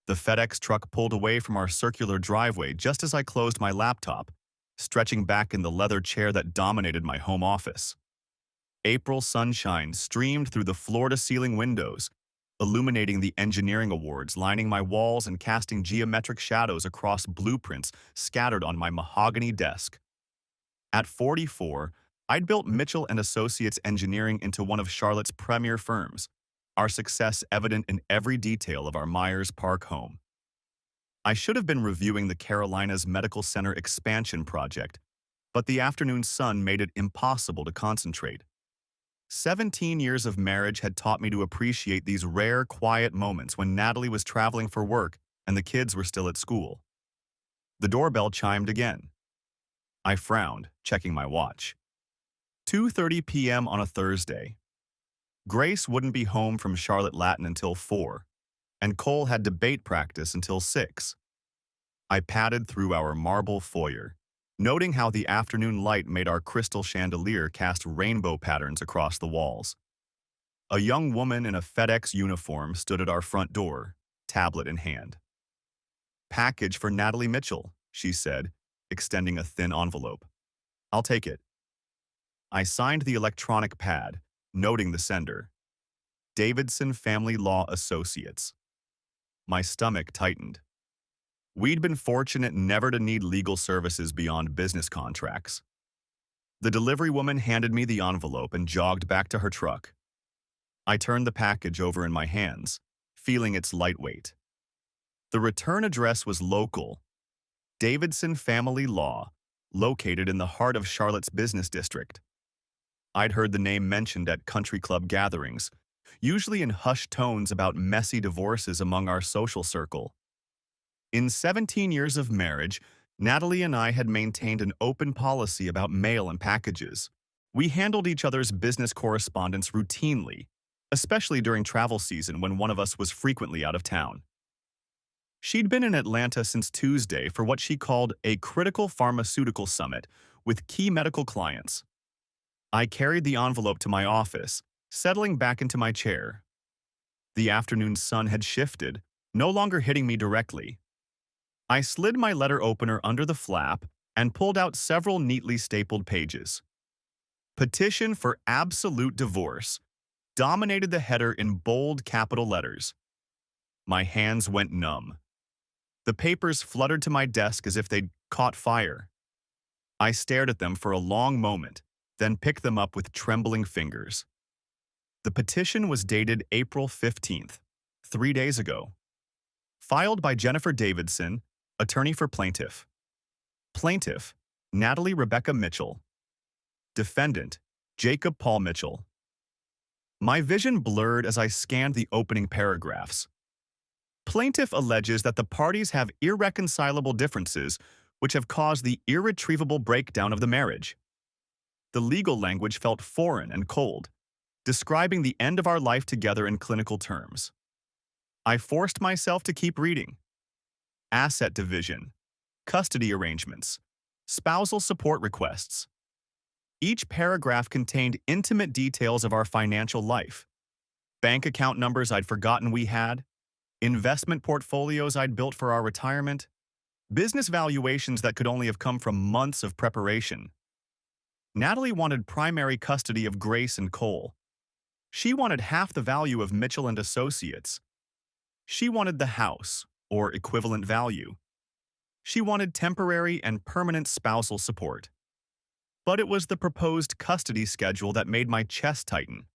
The FedEx truck pulled away from our circular driveway just as I closed my laptop, stretching back in the leather chair that dominated my home office. April sunshine streamed through the floor-to-ceiling windows, illuminating the engineering awards lining my walls and casting geometric shadows across blueprints scattered on my mahogany desk. At 44, I'd built Mitchell and Associates Engineering into one of Charlotte's premier firms, our success evident in every detail of our Myers Park home. I should have been reviewing the Carolinas Medical Center expansion project, but the afternoon sun made it impossible to concentrate. 17 years of marriage had taught me to appreciate these rare, quiet moments when Natalie was traveling for work and the kids were still at school. The doorbell chimed again. I frowned, checking my watch. 2:30 p.m. on a Thursday. Grace wouldn't be home from Charlotte Latin until 4, and Cole had debate practice until 6. I padded through our marble foyer, noting how the afternoon light made our crystal chandelier cast rainbow patterns across the walls. A young woman in a FedEx uniform stood at our front door, tablet in hand. "Package for Natalie Mitchell," she said, extending a thin envelope. "I'll take it." I signed the electronic pad, noting the sender. Davidson Family Law Associates. My stomach tightened. We'd been fortunate never to need legal services beyond business contracts. The delivery woman handed me the envelope and jogged back to her truck. I turned the package over in my hands, feeling its light weight. The return address was local. Davidson Family Law, located in the heart of Charlotte's business district. I'd heard the name mentioned at country club gatherings, usually in hushed tones about messy divorces among our social circle. In 17 years of marriage, Natalie and I had maintained an open policy about mail and packages. We handled each other's business correspondence routinely, especially during travel season when one of us was frequently out of town. She'd been in Atlanta since Tuesday for what she called a critical pharmaceutical summit with key medical clients. I carried the envelope to my office, settling back into my chair. The afternoon sun had shifted, no longer hitting me directly. I slid my letter opener under the flap and pulled out several neatly stapled pages. Petition for absolute divorce dominated the header in bold capital letters. My hands went numb. The papers fluttered to my desk as if they'd caught fire. I stared at them for a long moment, then picked them up with trembling fingers. The petition was dated April 15th, 3 days ago. Filed by Jennifer Davidson, attorney for plaintiff. Plaintiff, Natalie Rebecca Mitchell. Defendant, Jacob Paul Mitchell. My vision blurred as I scanned the opening paragraphs. Plaintiff alleges that the parties have irreconcilable differences which have caused the irretrievable breakdown of the marriage. The legal language felt foreign and cold, describing the end of our life together in clinical terms. I forced myself to keep reading. Asset division, custody arrangements, spousal support requests. Each paragraph contained intimate details of our financial life. Bank account numbers I'd forgotten we had, investment portfolios I'd built for our retirement, business valuations that could only have come from months of preparation. Natalie wanted primary custody of Grace and Cole. She wanted half the value of Mitchell and Associates. She wanted the house, or equivalent value. She wanted temporary and permanent spousal support. But it was the proposed custody schedule that made my chest tighten.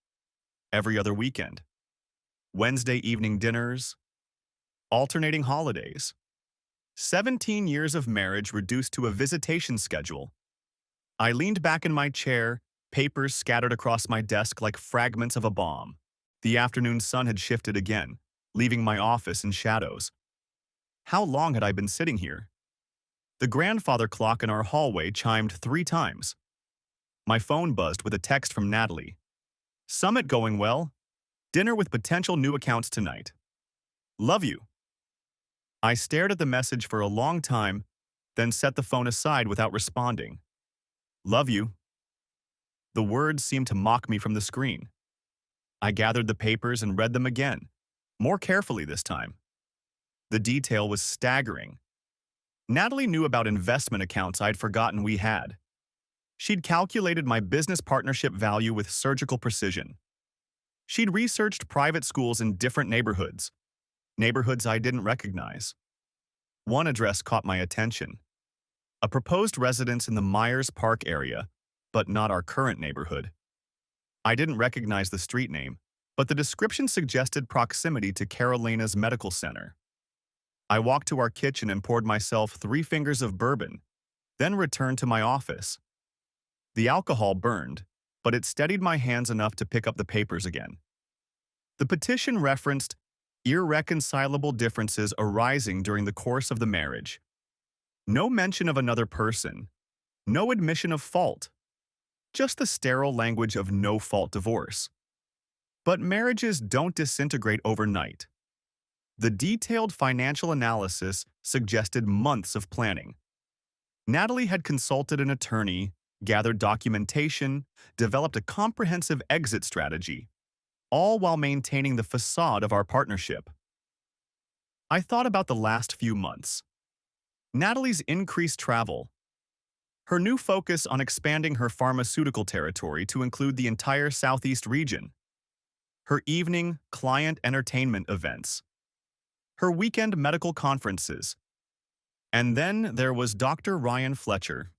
Every other weekend. Wednesday evening dinners. Alternating holidays. 17 years of marriage reduced to a visitation schedule. I leaned back in my chair, papers scattered across my desk like fragments of a bomb. The afternoon sun had shifted again, leaving my office in shadows. How long had I been sitting here? The grandfather clock in our hallway chimed 3 times. My phone buzzed with a text from Natalie. Summit going well. Dinner with potential new accounts tonight. Love you. I stared at the message for a long time, then set the phone aside without responding. Love you. The words seemed to mock me from the screen. I gathered the papers and read them again, more carefully this time. The detail was staggering. Natalie knew about investment accounts I'd forgotten we had. She'd calculated my business partnership value with surgical precision. She'd researched private schools in different neighborhoods I didn't recognize. One address caught my attention. A proposed residence in the Myers Park area, but not our current neighborhood. I didn't recognize the street name, but the description suggested proximity to Carolina's Medical Center. I walked to our kitchen and poured myself 3 fingers of bourbon, then returned to my office. The alcohol burned, but it steadied my hands enough to pick up the papers again. The petition referenced irreconcilable differences arising during the course of the marriage. No mention of another person, no admission of fault, just the sterile language of no-fault divorce. But marriages don't disintegrate overnight. The detailed financial analysis suggested months of planning. Natalie had consulted an attorney, gathered documentation, developed a comprehensive exit strategy, all while maintaining the facade of our partnership. I thought about the last few months. Natalie's increased travel, her new focus on expanding her pharmaceutical territory to include the entire Southeast region, her evening client entertainment events, her weekend medical conferences. And then there was Dr. Ryan Fletcher.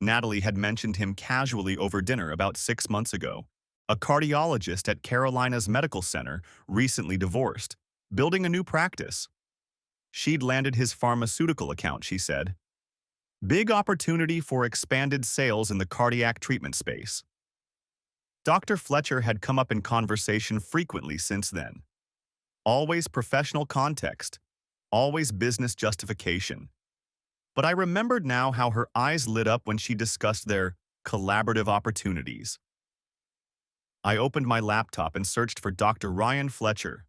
Natalie had mentioned him casually over dinner about 6 months ago, a cardiologist at Carolina's Medical Center, recently divorced, building a new practice. She'd landed his pharmaceutical account, she said. Big opportunity for expanded sales in the cardiac treatment space. Dr. Fletcher had come up in conversation frequently since then. Always professional context, always business justification. But I remembered now how her eyes lit up when she discussed their collaborative opportunities. I opened my laptop and searched for Dr. Ryan Fletcher.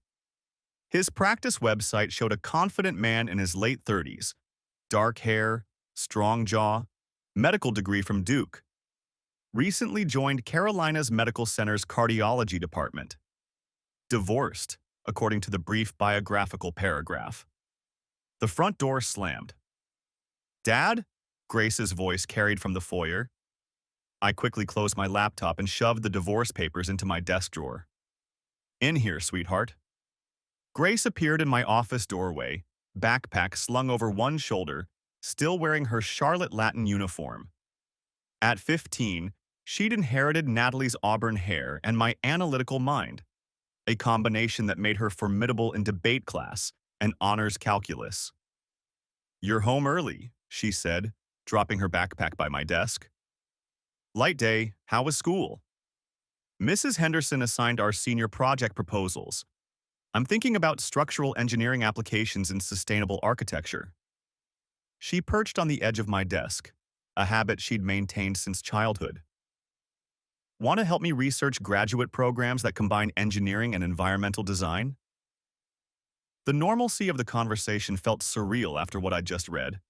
His practice website showed a confident man in his late 30s, dark hair, strong jaw, medical degree from Duke. Recently joined Carolina's Medical Center's cardiology department. Divorced, according to the brief biographical paragraph. The front door slammed. "Dad?" Grace's voice carried from the foyer. I quickly closed my laptop and shoved the divorce papers into my desk drawer. "In here, sweetheart." Grace appeared in my office doorway, backpack slung over one shoulder, still wearing her Charlotte Latin uniform. At 15, she'd inherited Natalie's auburn hair and my analytical mind, a combination that made her formidable in debate class and honors calculus. "You're home early," she said, dropping her backpack by my desk. "Light day, how was school?" "Mrs. Henderson assigned our senior project proposals. I'm thinking about structural engineering applications in sustainable architecture." She perched on the edge of my desk, a habit she'd maintained since childhood. "Want to help me research graduate programs that combine engineering and environmental design?" The normalcy of the conversation felt surreal after what I'd just read.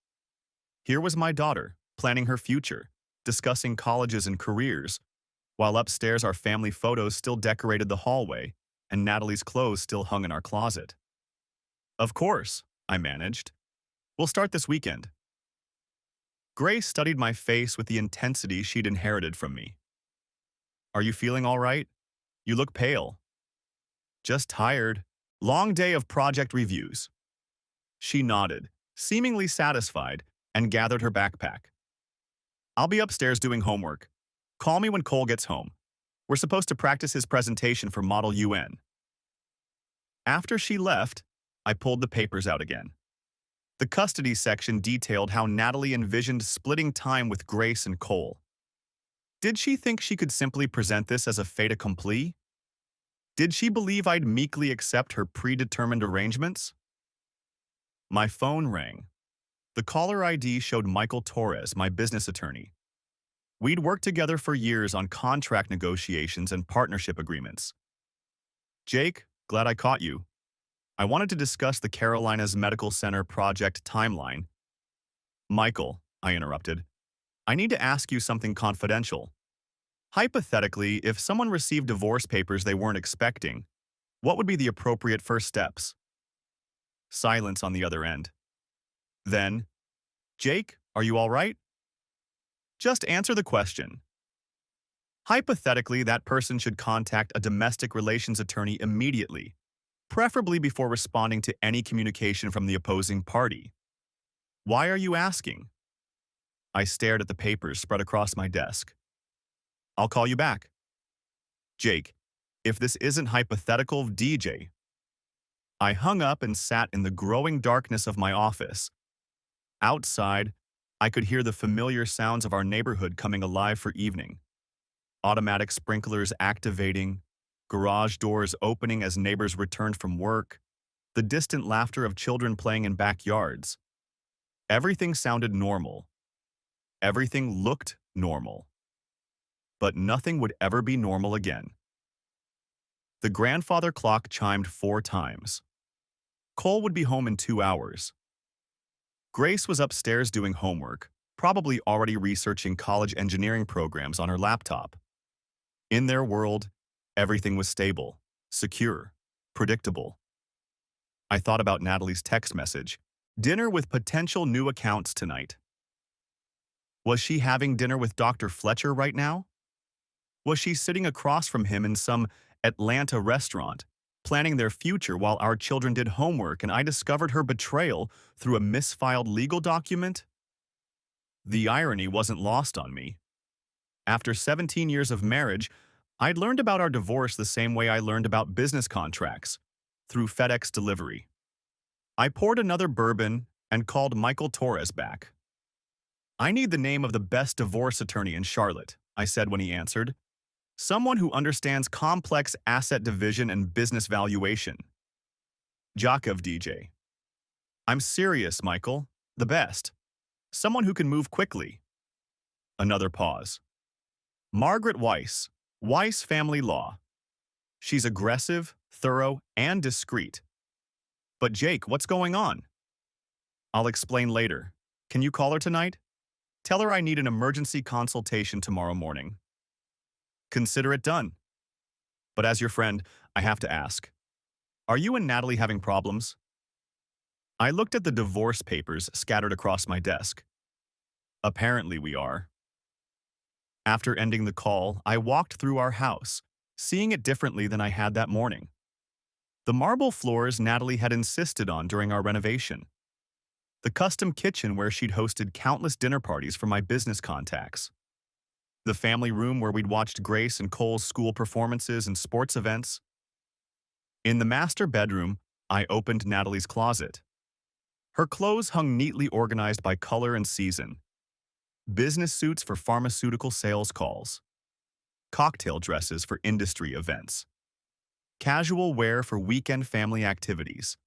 Here was my daughter, planning her future, discussing colleges and careers, while upstairs our family photos still decorated the hallway and Natalie's clothes still hung in our closet. "Of course," I managed. "We'll start this weekend." Grace studied my face with the intensity she'd inherited from me. "Are you feeling all right? You look pale." "Just tired. Long day of project reviews." She nodded, seemingly satisfied, and gathered her backpack. "I'll be upstairs doing homework. Call me when Cole gets home. We're supposed to practice his presentation for Model UN." After she left, I pulled the papers out again. The custody section detailed how Natalie envisioned splitting time with Grace and Cole. Did she think she could simply present this as a fait accompli? Did she believe I'd meekly accept her predetermined arrangements? My phone rang. The caller ID showed Michael Torres, my business attorney. We'd worked together for years on contract negotiations and partnership agreements. "Jake, glad I caught you. I wanted to discuss the Carolina's Medical Center project timeline." "Michael," I interrupted, "I need to ask you something confidential. Hypothetically, if someone received divorce papers they weren't expecting, what would be the appropriate first steps?" Silence on the other end. Then, Jake, are you all right? Just answer the question. Hypothetically, that person should contact a domestic relations attorney immediately, preferably before responding to any communication from the opposing party. Why are you asking? I stared at the papers spread across my desk. I'll call you back. Jake, if this isn't hypothetical, DJ. I hung up and sat in the growing darkness of my office. Outside, I could hear the familiar sounds of our neighborhood coming alive for evening. Automatic sprinklers activating, garage doors opening as neighbors returned from work, the distant laughter of children playing in backyards. Everything sounded normal. Everything looked normal. But nothing would ever be normal again. The grandfather clock chimed 4 times. Cole would be home in 2 hours. Grace was upstairs doing homework, probably already researching college engineering programs on her laptop. In their world, everything was stable, secure, predictable. I thought about Natalie's text message, dinner with potential new accounts tonight. Was she having dinner with Dr. Fletcher right now? Was she sitting across from him in some Atlanta restaurant, planning their future while our children did homework and I discovered her betrayal through a misfiled legal document? The irony wasn't lost on me. After 17 years of marriage, I'd learned about our divorce the same way I learned about business contracts, through FedEx delivery. I poured another bourbon and called Michael Torres back. I need the name of the best divorce attorney in Charlotte, I said when he answered. Someone who understands complex asset division and business valuation. Jakov DJ. I'm serious, Michael. The best. Someone who can move quickly. Another pause. Margaret Weiss. Weiss Family Law. She's aggressive, thorough, and discreet. But Jake, what's going on? I'll explain later. Can you call her tonight? Tell her I need an emergency consultation tomorrow morning. Consider it done. But as your friend, I have to ask. Are you and Natalie having problems? I looked at the divorce papers scattered across my desk. Apparently we are. After ending the call, I walked through our house, seeing it differently than I had that morning. The marble floors Natalie had insisted on during our renovation. The custom kitchen where she'd hosted countless dinner parties for my business contacts. The family room where we'd watched Grace and Cole's school performances and sports events. In the master bedroom, I opened Natalie's closet. Her clothes hung neatly organized by color and season. Business suits for pharmaceutical sales calls. Cocktail dresses for industry events. Casual wear for weekend family activities.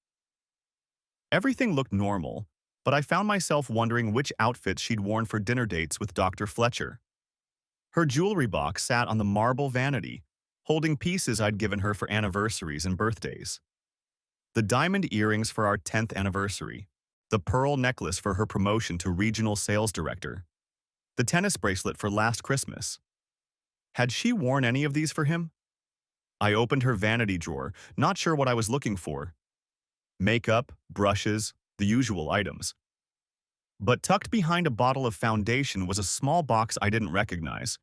Everything looked normal, but I found myself wondering which outfits she'd worn for dinner dates with Dr. Fletcher. Her jewelry box sat on the marble vanity, holding pieces I'd given her for anniversaries and birthdays. The diamond earrings for our 10th anniversary, the pearl necklace for her promotion to regional sales director, the tennis bracelet for last Christmas. Had she worn any of these for him? I opened her vanity drawer, not sure what I was looking for. Makeup, brushes, the usual items. But tucked behind a bottle of foundation was a small box I didn't recognize.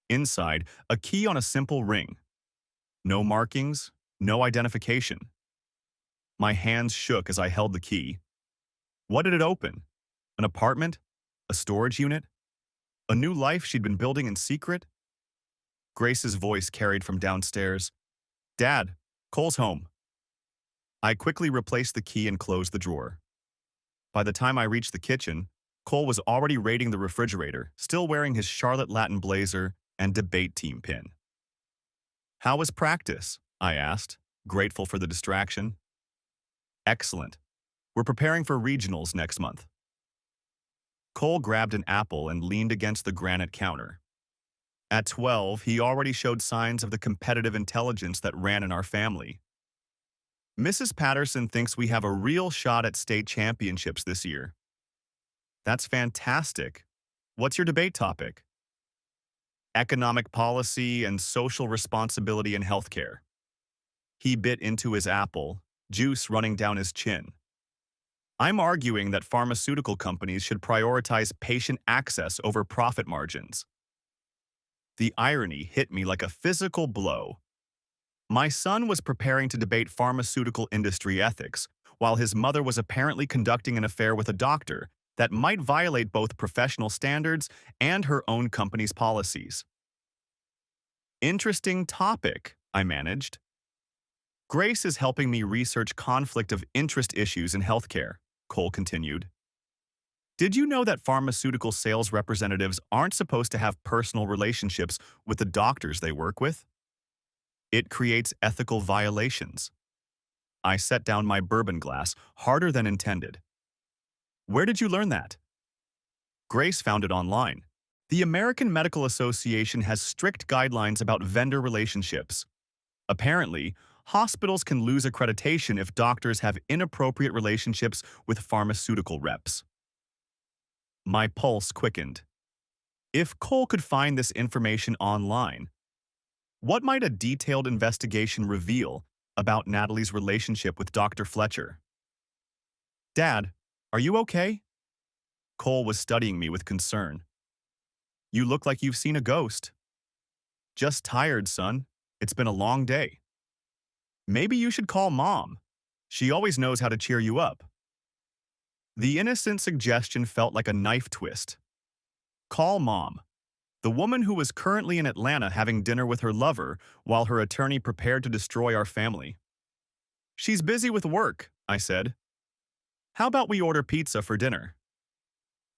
Inside, a key on a simple ring. No markings, no identification. My hands shook as I held the key. What did it open? An apartment? A storage unit? A new life she'd been building in secret? Grace's voice carried from downstairs. Dad, Cole's home. I quickly replaced the key and closed the drawer. By the time I reached the kitchen, Cole was already raiding the refrigerator, still wearing his Charlotte Latin blazer and debate team pin. How was practice? I asked, grateful for the distraction. Excellent. We're preparing for regionals next month. Cole grabbed an apple and leaned against the granite counter. At 12, he already showed signs of the competitive intelligence that ran in our family. Mrs. Patterson thinks we have a real shot at state championships this year. That's fantastic. What's your debate topic? Economic policy and social responsibility in healthcare. He bit into his apple, juice running down his chin. I'm arguing that pharmaceutical companies should prioritize patient access over profit margins. The irony hit me like a physical blow. My son was preparing to debate pharmaceutical industry ethics, while his mother was apparently conducting an affair with a doctor that might violate both professional standards and her own company's policies. Interesting topic, I managed. Grace is helping me research conflict of interest issues in healthcare, Cole continued. Did you know that pharmaceutical sales representatives aren't supposed to have personal relationships with the doctors they work with? It creates ethical violations. I set down my bourbon glass harder than intended. Where did you learn that? Grace found it online. The American Medical Association has strict guidelines about vendor relationships. Apparently, hospitals can lose accreditation if doctors have inappropriate relationships with pharmaceutical reps. My pulse quickened. If Cole could find this information online, what might a detailed investigation reveal about Natalie's relationship with Dr. Fletcher? Dad, are you okay? Cole was studying me with concern. You look like you've seen a ghost. Just tired, son. It's been a long day. Maybe you should call Mom. She always knows how to cheer you up. The innocent suggestion felt like a knife twist. Call Mom, the woman who was currently in Atlanta having dinner with her lover while her attorney prepared to destroy our family. She's busy with work, I said. How about we order pizza for dinner?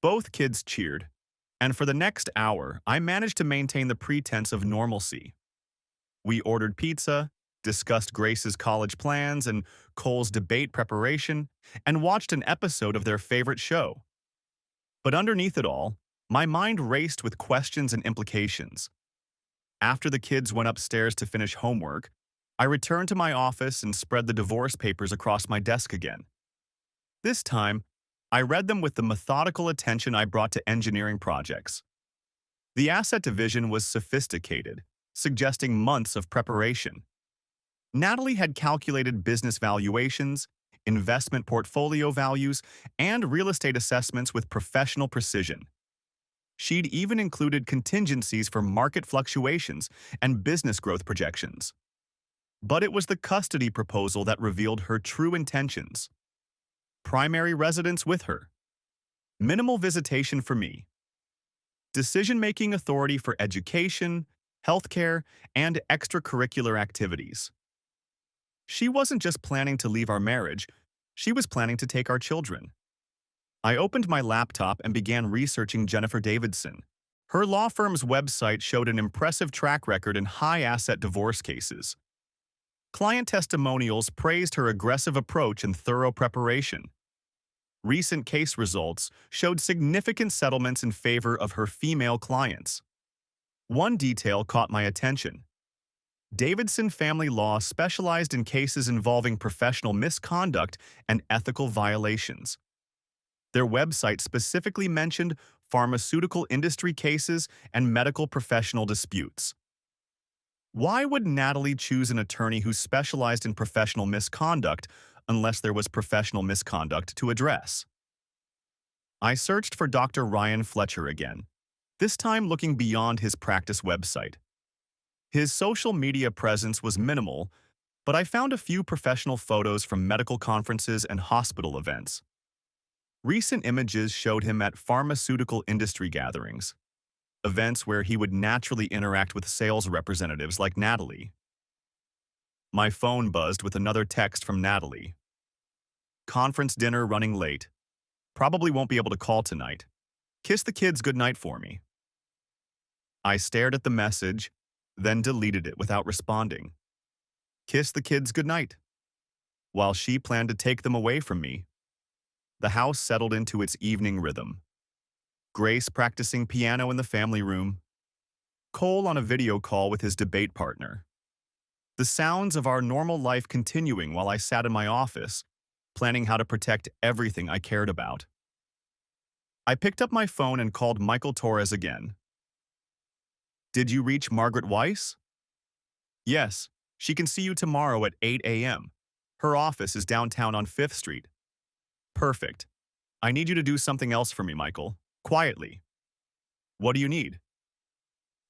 Both kids cheered, and for the next hour, I managed to maintain the pretense of normalcy. We ordered pizza, discussed Grace's college plans and Cole's debate preparation, and watched an episode of their favorite show. But underneath it all, my mind raced with questions and implications. After the kids went upstairs to finish homework, I returned to my office and spread the divorce papers across my desk again. This time, I read them with the methodical attention I brought to engineering projects. The asset division was sophisticated, suggesting months of preparation. Natalie had calculated business valuations, investment portfolio values, and real estate assessments with professional precision. She'd even included contingencies for market fluctuations and business growth projections. But it was the custody proposal that revealed her true intentions. Primary residence with her. Minimal visitation for me. Decision-making authority for education, healthcare, and extracurricular activities. She wasn't just planning to leave our marriage, she was planning to take our children. I opened my laptop and began researching Jennifer Davidson. Her law firm's website showed an impressive track record in high-asset divorce cases. Client testimonials praised her aggressive approach and thorough preparation. Recent case results showed significant settlements in favor of her female clients. One detail caught my attention. Davidson Family Law specialized in cases involving professional misconduct and ethical violations. Their website specifically mentioned pharmaceutical industry cases and medical professional disputes. Why would Natalie choose an attorney who specialized in professional misconduct unless there was professional misconduct to address? I searched for Dr. Ryan Fletcher again, this time looking beyond his practice website. His social media presence was minimal, but I found a few professional photos from medical conferences and hospital events. Recent images showed him at pharmaceutical industry gatherings, events where he would naturally interact with sales representatives like Natalie. My phone buzzed with another text from Natalie. Conference dinner running late. Probably won't be able to call tonight. Kiss the kids goodnight for me. I stared at the message, then deleted it without responding. Kiss the kids goodnight. While she planned to take them away from me, the house settled into its evening rhythm. Grace practicing piano in the family room. Cole on a video call with his debate partner. The sounds of our normal life continuing while I sat in my office, planning how to protect everything I cared about. I picked up my phone and called Michael Torres again. Did you reach Margaret Weiss? Yes, she can see you tomorrow at 8 a.m. Her office is downtown on 5th Street. Perfect. I need you to do something else for me, Michael. Quietly. What do you need?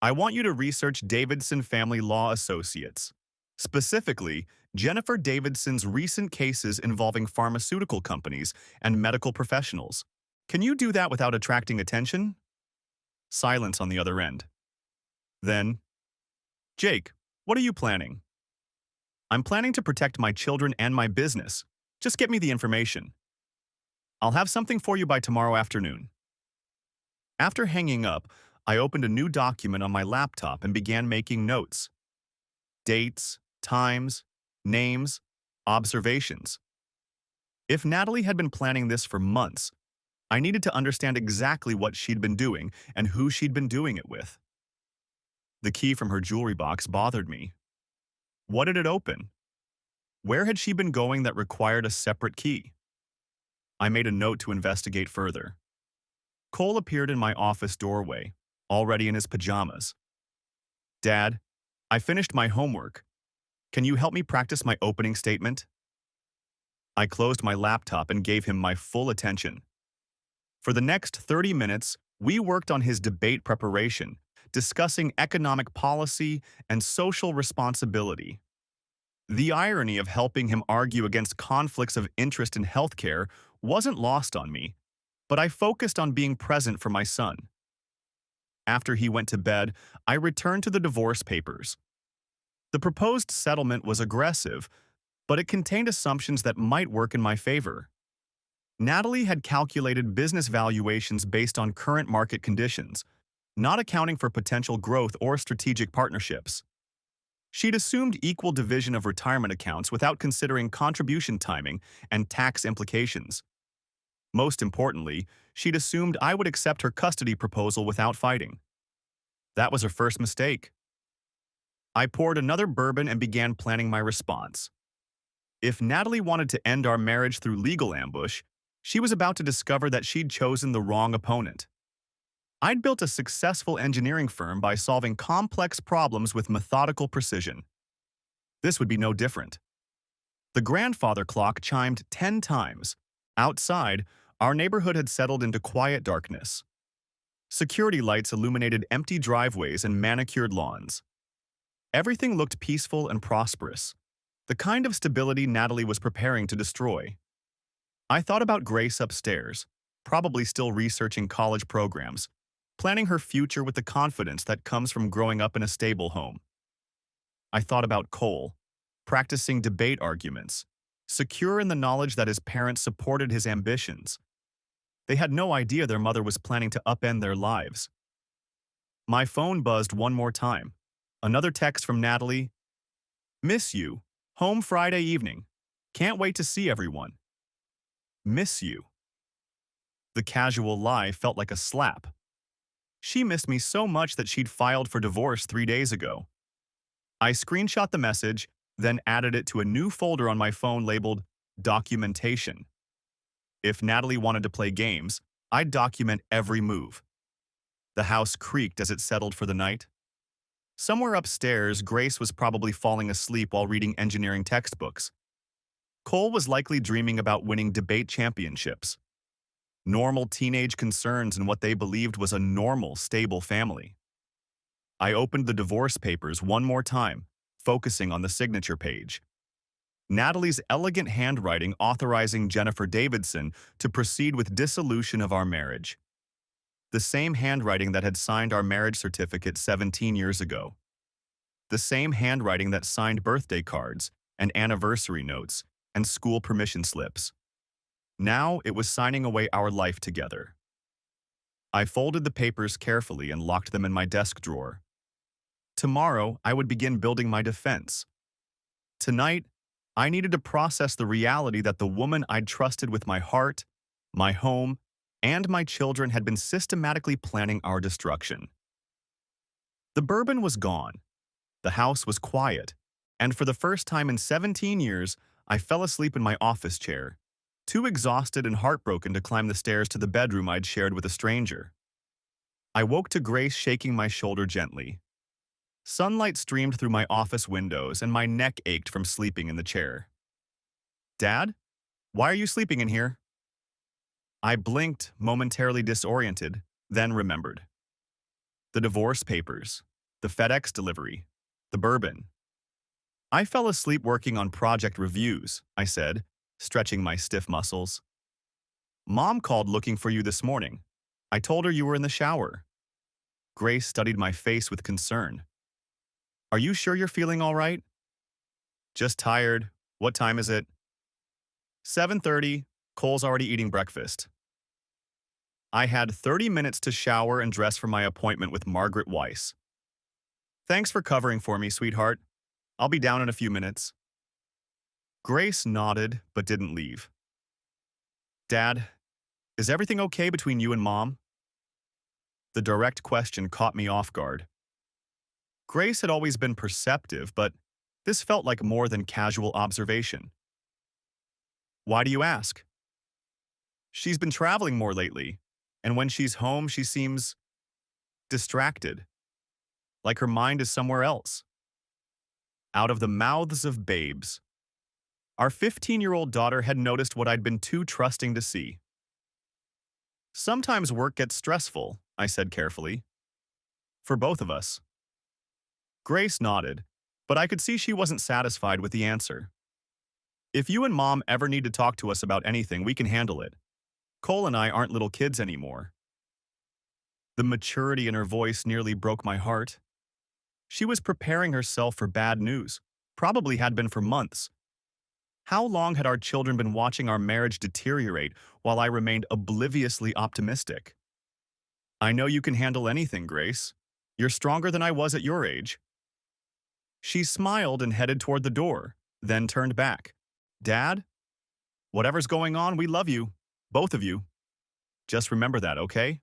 I want you to research Davidson Family Law Associates. Specifically, Jennifer Davidson's recent cases involving pharmaceutical companies and medical professionals. Can you do that without attracting attention? Silence on the other end. Then, Jake, what are you planning? I'm planning to protect my children and my business. Just get me the information. I'll have something for you by tomorrow afternoon. After hanging up, I opened a new document on my laptop and began making notes. Dates, times, names, observations. If Natalie had been planning this for months, I needed to understand exactly what she'd been doing and who she'd been doing it with. The key from her jewelry box bothered me. What did it open? Where had she been going that required a separate key? I made a note to investigate further. Cole appeared in my office doorway, already in his pajamas. Dad, I finished my homework. Can you help me practice my opening statement? I closed my laptop and gave him my full attention. For the next 30 minutes, we worked on his debate preparation, discussing economic policy and social responsibility. The irony of helping him argue against conflicts of interest in healthcare wasn't lost on me, but I focused on being present for my son. After he went to bed, I returned to the divorce papers. The proposed settlement was aggressive, but it contained assumptions that might work in my favor. Natalie had calculated business valuations based on current market conditions, not accounting for potential growth or strategic partnerships. She'd assumed equal division of retirement accounts without considering contribution timing and tax implications. Most importantly, she'd assumed I would accept her custody proposal without fighting. That was her first mistake. I poured another bourbon and began planning my response. If Natalie wanted to end our marriage through legal ambush, she was about to discover that she'd chosen the wrong opponent. I'd built a successful engineering firm by solving complex problems with methodical precision. This would be no different. The grandfather clock chimed 10 times. Outside, our neighborhood had settled into quiet darkness. Security lights illuminated empty driveways and manicured lawns. Everything looked peaceful and prosperous, the kind of stability Natalie was preparing to destroy. I thought about Grace upstairs, probably still researching college programs, planning her future with the confidence that comes from growing up in a stable home. I thought about Cole, practicing debate arguments, secure in the knowledge that his parents supported his ambitions. They had no idea their mother was planning to upend their lives. My phone buzzed one more time. Another text from Natalie. Miss you. Home Friday evening. Can't wait to see everyone. Miss you. The casual lie felt like a slap. She missed me so much that she'd filed for divorce 3 days ago. I screenshot the message, then added it to a new folder on my phone labeled Documentation. If Natalie wanted to play games, I'd document every move. The house creaked as it settled for the night. Somewhere upstairs, Grace was probably falling asleep while reading engineering textbooks. Cole was likely dreaming about winning debate championships. Normal teenage concerns in what they believed was a normal, stable family. I opened the divorce papers one more time, focusing on the signature page. Natalie's elegant handwriting authorizing Jennifer Davidson to proceed with dissolution of our marriage. The same handwriting that had signed our marriage certificate 17 years ago. The same handwriting that signed birthday cards and anniversary notes and school permission slips. Now it was signing away our life together. I folded the papers carefully and locked them in my desk drawer. Tomorrow, I would begin building my defense. Tonight, I needed to process the reality that the woman I'd trusted with my heart, my home, and my children had been systematically planning our destruction. The bourbon was gone. The house was quiet, and for the first time in 17 years, I fell asleep in my office chair, too exhausted and heartbroken to climb the stairs to the bedroom I'd shared with a stranger. I woke to Grace shaking my shoulder gently. Sunlight streamed through my office windows and my neck ached from sleeping in the chair. Dad? Why are you sleeping in here? I blinked, momentarily disoriented, then remembered. The divorce papers, the FedEx delivery, the bourbon. I fell asleep working on project reviews, I said, stretching my stiff muscles. Mom called looking for you this morning. I told her you were in the shower. Grace studied my face with concern. Are you sure you're feeling all right? Just tired. What time is it? 7:30. Cole's already eating breakfast. I had 30 minutes to shower and dress for my appointment with Margaret Weiss. Thanks for covering for me, sweetheart. I'll be down in a few minutes. Grace nodded but didn't leave. Dad, is everything okay between you and Mom? The direct question caught me off guard. Grace had always been perceptive, but this felt like more than casual observation. Why do you ask? She's been traveling more lately, and when she's home, she seems distracted, like her mind is somewhere else. Out of the mouths of babes. Our 15-year-old daughter had noticed what I'd been too trusting to see. Sometimes work gets stressful, I said carefully. For both of us. Grace nodded, but I could see she wasn't satisfied with the answer. If you and Mom ever need to talk to us about anything, we can handle it. Cole and I aren't little kids anymore. The maturity in her voice nearly broke my heart. She was preparing herself for bad news, probably had been for months. How long had our children been watching our marriage deteriorate while I remained obliviously optimistic? I know you can handle anything, Grace. You're stronger than I was at your age. She smiled and headed toward the door, then turned back. Dad? Whatever's going on, we love you. Both of you. Just remember that, okay?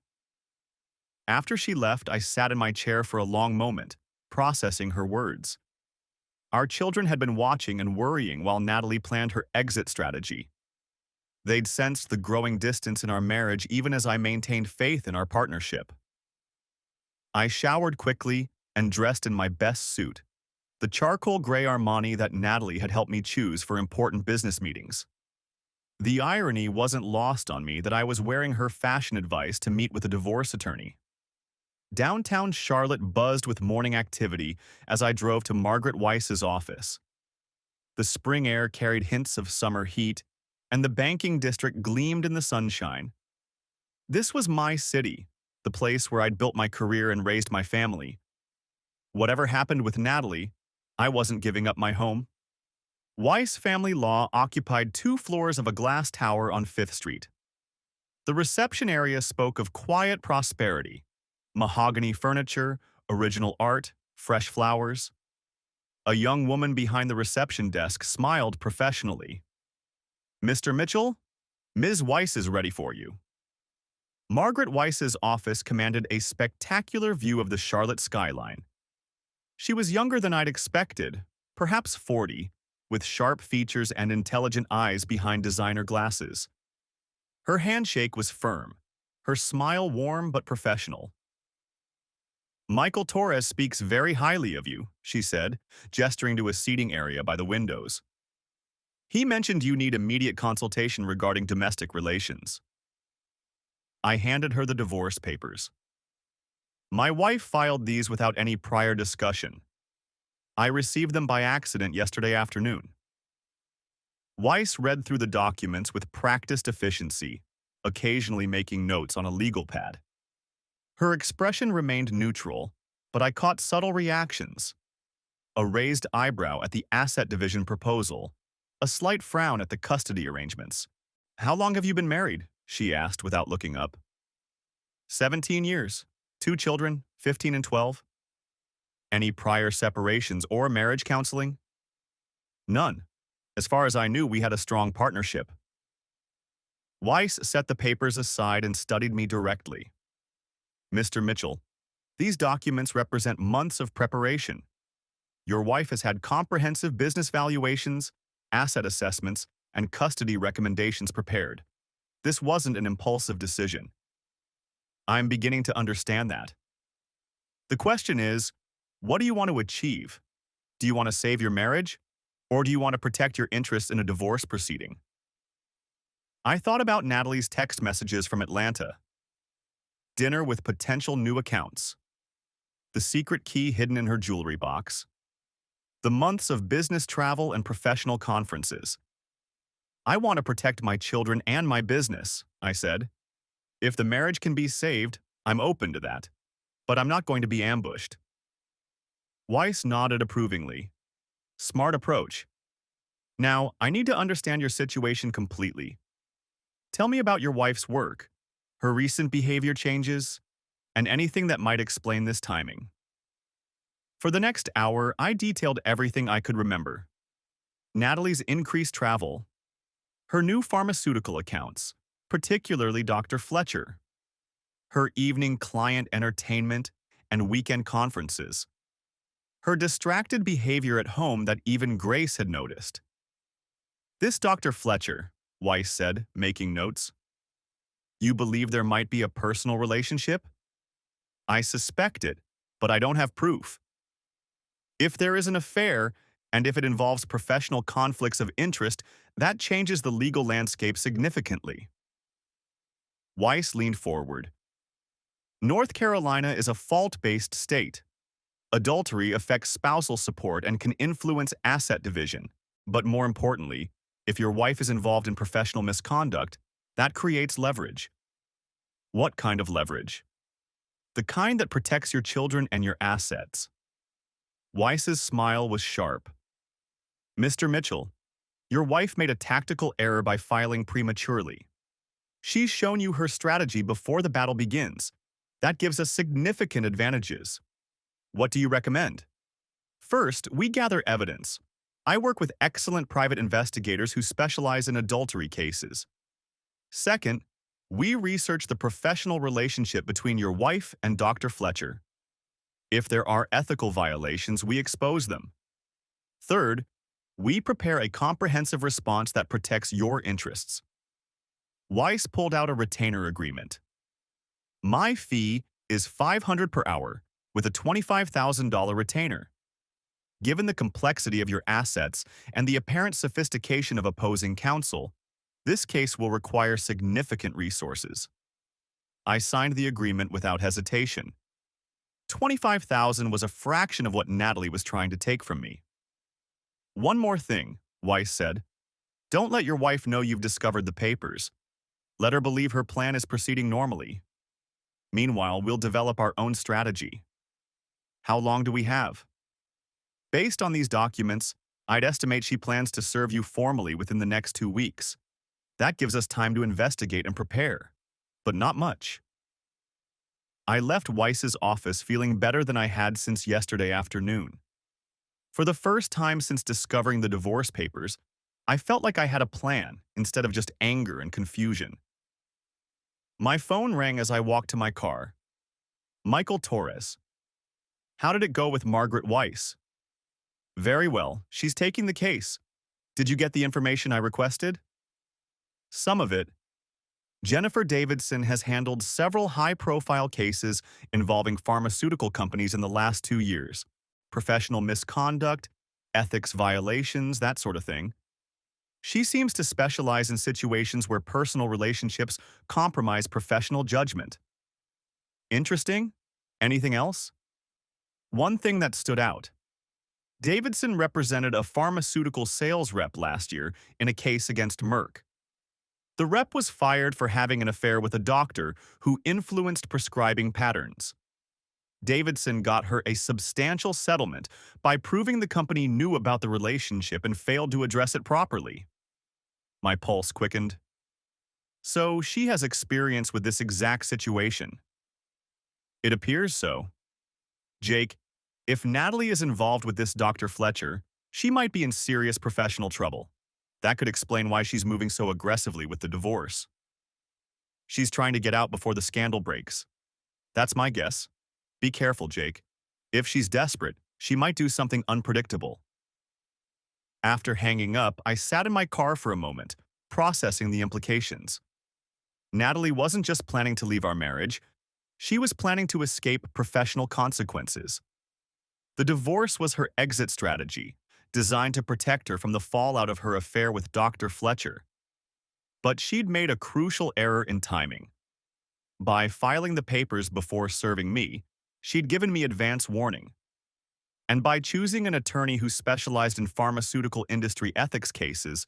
After she left, I sat in my chair for a long moment, processing her words. Our children had been watching and worrying while Natalie planned her exit strategy. They'd sensed the growing distance in our marriage even as I maintained faith in our partnership. I showered quickly and dressed in my best suit, the charcoal gray Armani that Natalie had helped me choose for important business meetings. The irony wasn't lost on me that I was wearing her fashion advice to meet with a divorce attorney. Downtown Charlotte buzzed with morning activity as I drove to Margaret Weiss's office. The spring air carried hints of summer heat, and the banking district gleamed in the sunshine. This was my city, the place where I'd built my career and raised my family. Whatever happened with Natalie, I wasn't giving up my home. Weiss Family Law occupied 2 floors of a glass tower on 5th Street. The reception area spoke of quiet prosperity. Mahogany furniture, original art, fresh flowers. A young woman behind the reception desk smiled professionally. Mr. Mitchell, Ms. Weiss is ready for you. Margaret Weiss's office commanded a spectacular view of the Charlotte skyline. She was younger than I'd expected, perhaps 40, with sharp features and intelligent eyes behind designer glasses. Her handshake was firm, her smile warm but professional. Michael Torres speaks very highly of you, she said, gesturing to a seating area by the windows. He mentioned you need immediate consultation regarding domestic relations. I handed her the divorce papers. My wife filed these without any prior discussion. I received them by accident yesterday afternoon. Weiss read through the documents with practiced efficiency, occasionally making notes on a legal pad. Her expression remained neutral, but I caught subtle reactions. A raised eyebrow at the asset division proposal, a slight frown at the custody arrangements. How long have you been married? She asked without looking up. 17 years, 2 children, 15 and 12. Any prior separations or marriage counseling? None. As far as I knew, we had a strong partnership. Weiss set the papers aside and studied me directly. Mr. Mitchell, these documents represent months of preparation. Your wife has had comprehensive business valuations, asset assessments, and custody recommendations prepared. This wasn't an impulsive decision. I'm beginning to understand that. The question is, what do you want to achieve? Do you want to save your marriage? Or do you want to protect your interests in a divorce proceeding? I thought about Natalie's text messages from Atlanta, dinner with potential new accounts, the secret key hidden in her jewelry box, the months of business travel and professional conferences. I want to protect my children and my business, I said. If the marriage can be saved, I'm open to that, but I'm not going to be ambushed. Weiss nodded approvingly. Smart approach. Now, I need to understand your situation completely. Tell me about your wife's work, her recent behavior changes, and anything that might explain this timing. For the next hour, I detailed everything I could remember. Natalie's increased travel, her new pharmaceutical accounts, particularly Dr. Fletcher, her evening client entertainment and weekend conferences, her distracted behavior at home that even Grace had noticed. This Dr. Fletcher, Weiss said, making notes. You believe there might be a personal relationship? I suspect it, but I don't have proof. If there is an affair, and if it involves professional conflicts of interest, that changes the legal landscape significantly. Weiss leaned forward. North Carolina is a fault-based state. Adultery affects spousal support and can influence asset division. But more importantly, if your wife is involved in professional misconduct, that creates leverage. What kind of leverage? The kind that protects your children and your assets. Weiss's smile was sharp. Mr. Mitchell, your wife made a tactical error by filing prematurely. She's shown you her strategy before the battle begins. That gives us significant advantages. What do you recommend? First, we gather evidence. I work with excellent private investigators who specialize in adultery cases. Second, we research the professional relationship between your wife and Dr. Fletcher. If there are ethical violations, we expose them. Third, we prepare a comprehensive response that protects your interests. Weiss pulled out a retainer agreement. My fee is $500 per hour, with a $25,000 retainer. Given the complexity of your assets and the apparent sophistication of opposing counsel, this case will require significant resources. I signed the agreement without hesitation. $25,000 was a fraction of what Natalie was trying to take from me. One more thing, Weiss said. Don't let your wife know you've discovered the papers. Let her believe her plan is proceeding normally. Meanwhile, we'll develop our own strategy. How long do we have? Based on these documents, I'd estimate she plans to serve you formally within the next 2 weeks. That gives us time to investigate and prepare, but not much. I left Weiss's office feeling better than I had since yesterday afternoon. For the first time since discovering the divorce papers, I felt like I had a plan instead of just anger and confusion. My phone rang as I walked to my car. Michael Torres. How did it go with Margaret Weiss? Very well. She's taking the case. Did you get the information I requested? Some of it. Jennifer Davidson has handled several high-profile cases involving pharmaceutical companies in the last 2 years. Professional misconduct, ethics violations, that sort of thing. She seems to specialize in situations where personal relationships compromise professional judgment. Interesting? Anything else? One thing that stood out. Davidson represented a pharmaceutical sales rep last year in a case against Merck. The rep was fired for having an affair with a doctor who influenced prescribing patterns. Davidson got her a substantial settlement by proving the company knew about the relationship and failed to address it properly. My pulse quickened. So she has experience with this exact situation. It appears so. Jake, if Natalie is involved with this Dr. Fletcher, she might be in serious professional trouble. That could explain why she's moving so aggressively with the divorce. She's trying to get out before the scandal breaks. That's my guess. Be careful, Jake. If she's desperate, she might do something unpredictable. After hanging up, I sat in my car for a moment, processing the implications. Natalie wasn't just planning to leave our marriage. She was planning to escape professional consequences. The divorce was her exit strategy, designed to protect her from the fallout of her affair with Dr. Fletcher. But she'd made a crucial error in timing. By filing the papers before serving me, she'd given me advance warning. And by choosing an attorney who specialized in pharmaceutical industry ethics cases,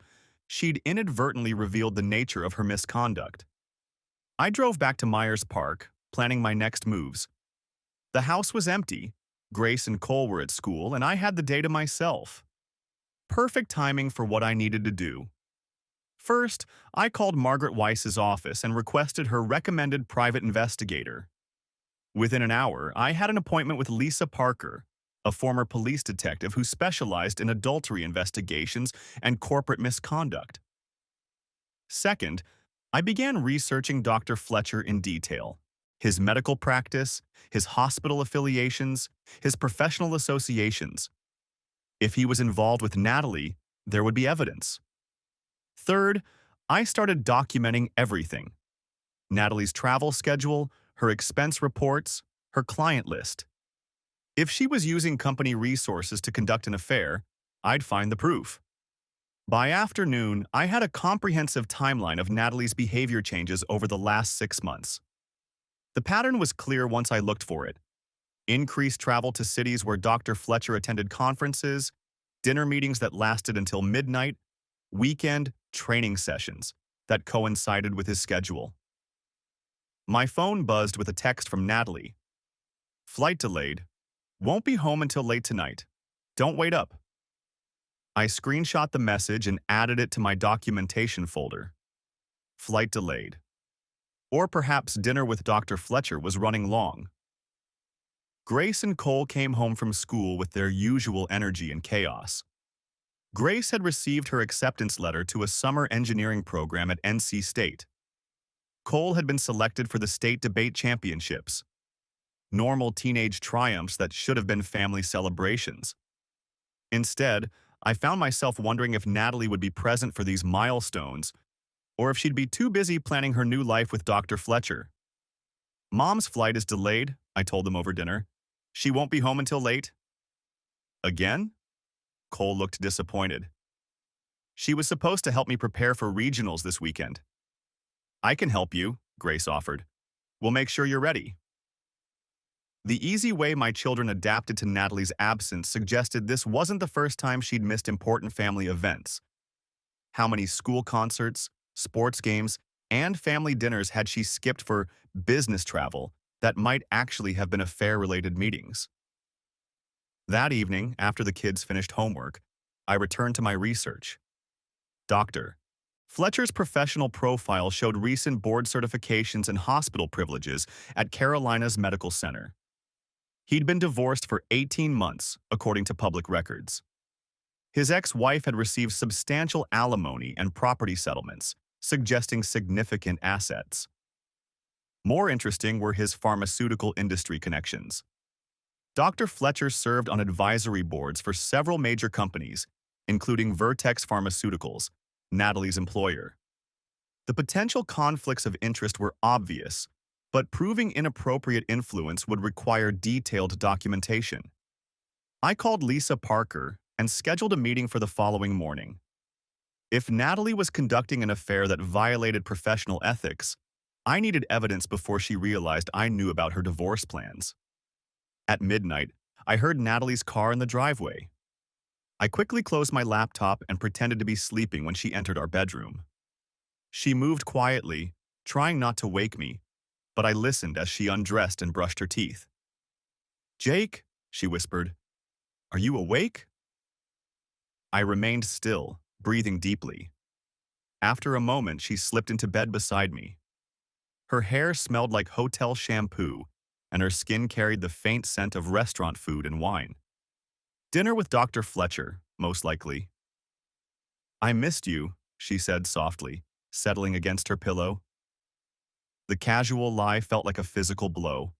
she'd inadvertently revealed the nature of her misconduct. I drove back to Myers Park, planning my next moves. The house was empty. Grace and Cole were at school, and I had the day to myself. Perfect timing for what I needed to do. First, I called Margaret Weiss's office and requested her recommended private investigator. Within an hour, I had an appointment with Lisa Parker, a former police detective who specialized in adultery investigations and corporate misconduct. Second, I began researching Dr. Fletcher in detail. His medical practice, his hospital affiliations, his professional associations. If he was involved with Natalie, there would be evidence. Third, I started documenting everything. Natalie's travel schedule, her expense reports, her client list. If she was using company resources to conduct an affair, I'd find the proof. By afternoon, I had a comprehensive timeline of Natalie's behavior changes over the last 6 months. The pattern was clear once I looked for it. Increased travel to cities where Dr. Fletcher attended conferences, dinner meetings that lasted until midnight, weekend training sessions that coincided with his schedule. My phone buzzed with a text from Natalie. Flight delayed. Won't be home until late tonight. Don't wait up. I screenshot the message and added it to my documentation folder. Flight delayed. Or perhaps dinner with Dr. Fletcher was running long. Grace and Cole came home from school with their usual energy and chaos. Grace had received her acceptance letter to a summer engineering program at NC State. Cole had been selected for the state debate championships. Normal teenage triumphs that should have been family celebrations. Instead, I found myself wondering if Natalie would be present for these milestones, or if she'd be too busy planning her new life with Dr. Fletcher. Mom's flight is delayed, I told them over dinner. She won't be home until late. Again? Cole looked disappointed. She was supposed to help me prepare for regionals this weekend. I can help you, Grace offered. We'll make sure you're ready. The easy way my children adapted to Natalie's absence suggested this wasn't the first time she'd missed important family events. How many school concerts, sports games, and family dinners had she skipped for business travel that might actually have been affair-related meetings? That evening, after the kids finished homework, I returned to my research. Dr. Fletcher's professional profile showed recent board certifications and hospital privileges at Carolina's Medical Center. He'd been divorced for 18 months, according to public records. His ex-wife had received substantial alimony and property settlements, suggesting significant assets. More interesting were his pharmaceutical industry connections. Dr. Fletcher served on advisory boards for several major companies, including Vertex Pharmaceuticals, Natalie's employer. The potential conflicts of interest were obvious, but proving inappropriate influence would require detailed documentation. I called Lisa Parker and scheduled a meeting for the following morning. If Natalie was conducting an affair that violated professional ethics, I needed evidence before she realized I knew about her divorce plans. At midnight, I heard Natalie's car in the driveway. I quickly closed my laptop and pretended to be sleeping when she entered our bedroom. She moved quietly, trying not to wake me, but I listened as she undressed and brushed her teeth. "Jake," she whispered, "are you awake?" I remained still, breathing deeply. After a moment, she slipped into bed beside me. Her hair smelled like hotel shampoo, and her skin carried the faint scent of restaurant food and wine. Dinner with Dr. Fletcher, most likely. "I missed you," she said softly, settling against her pillow. The casual lie felt like a physical blow.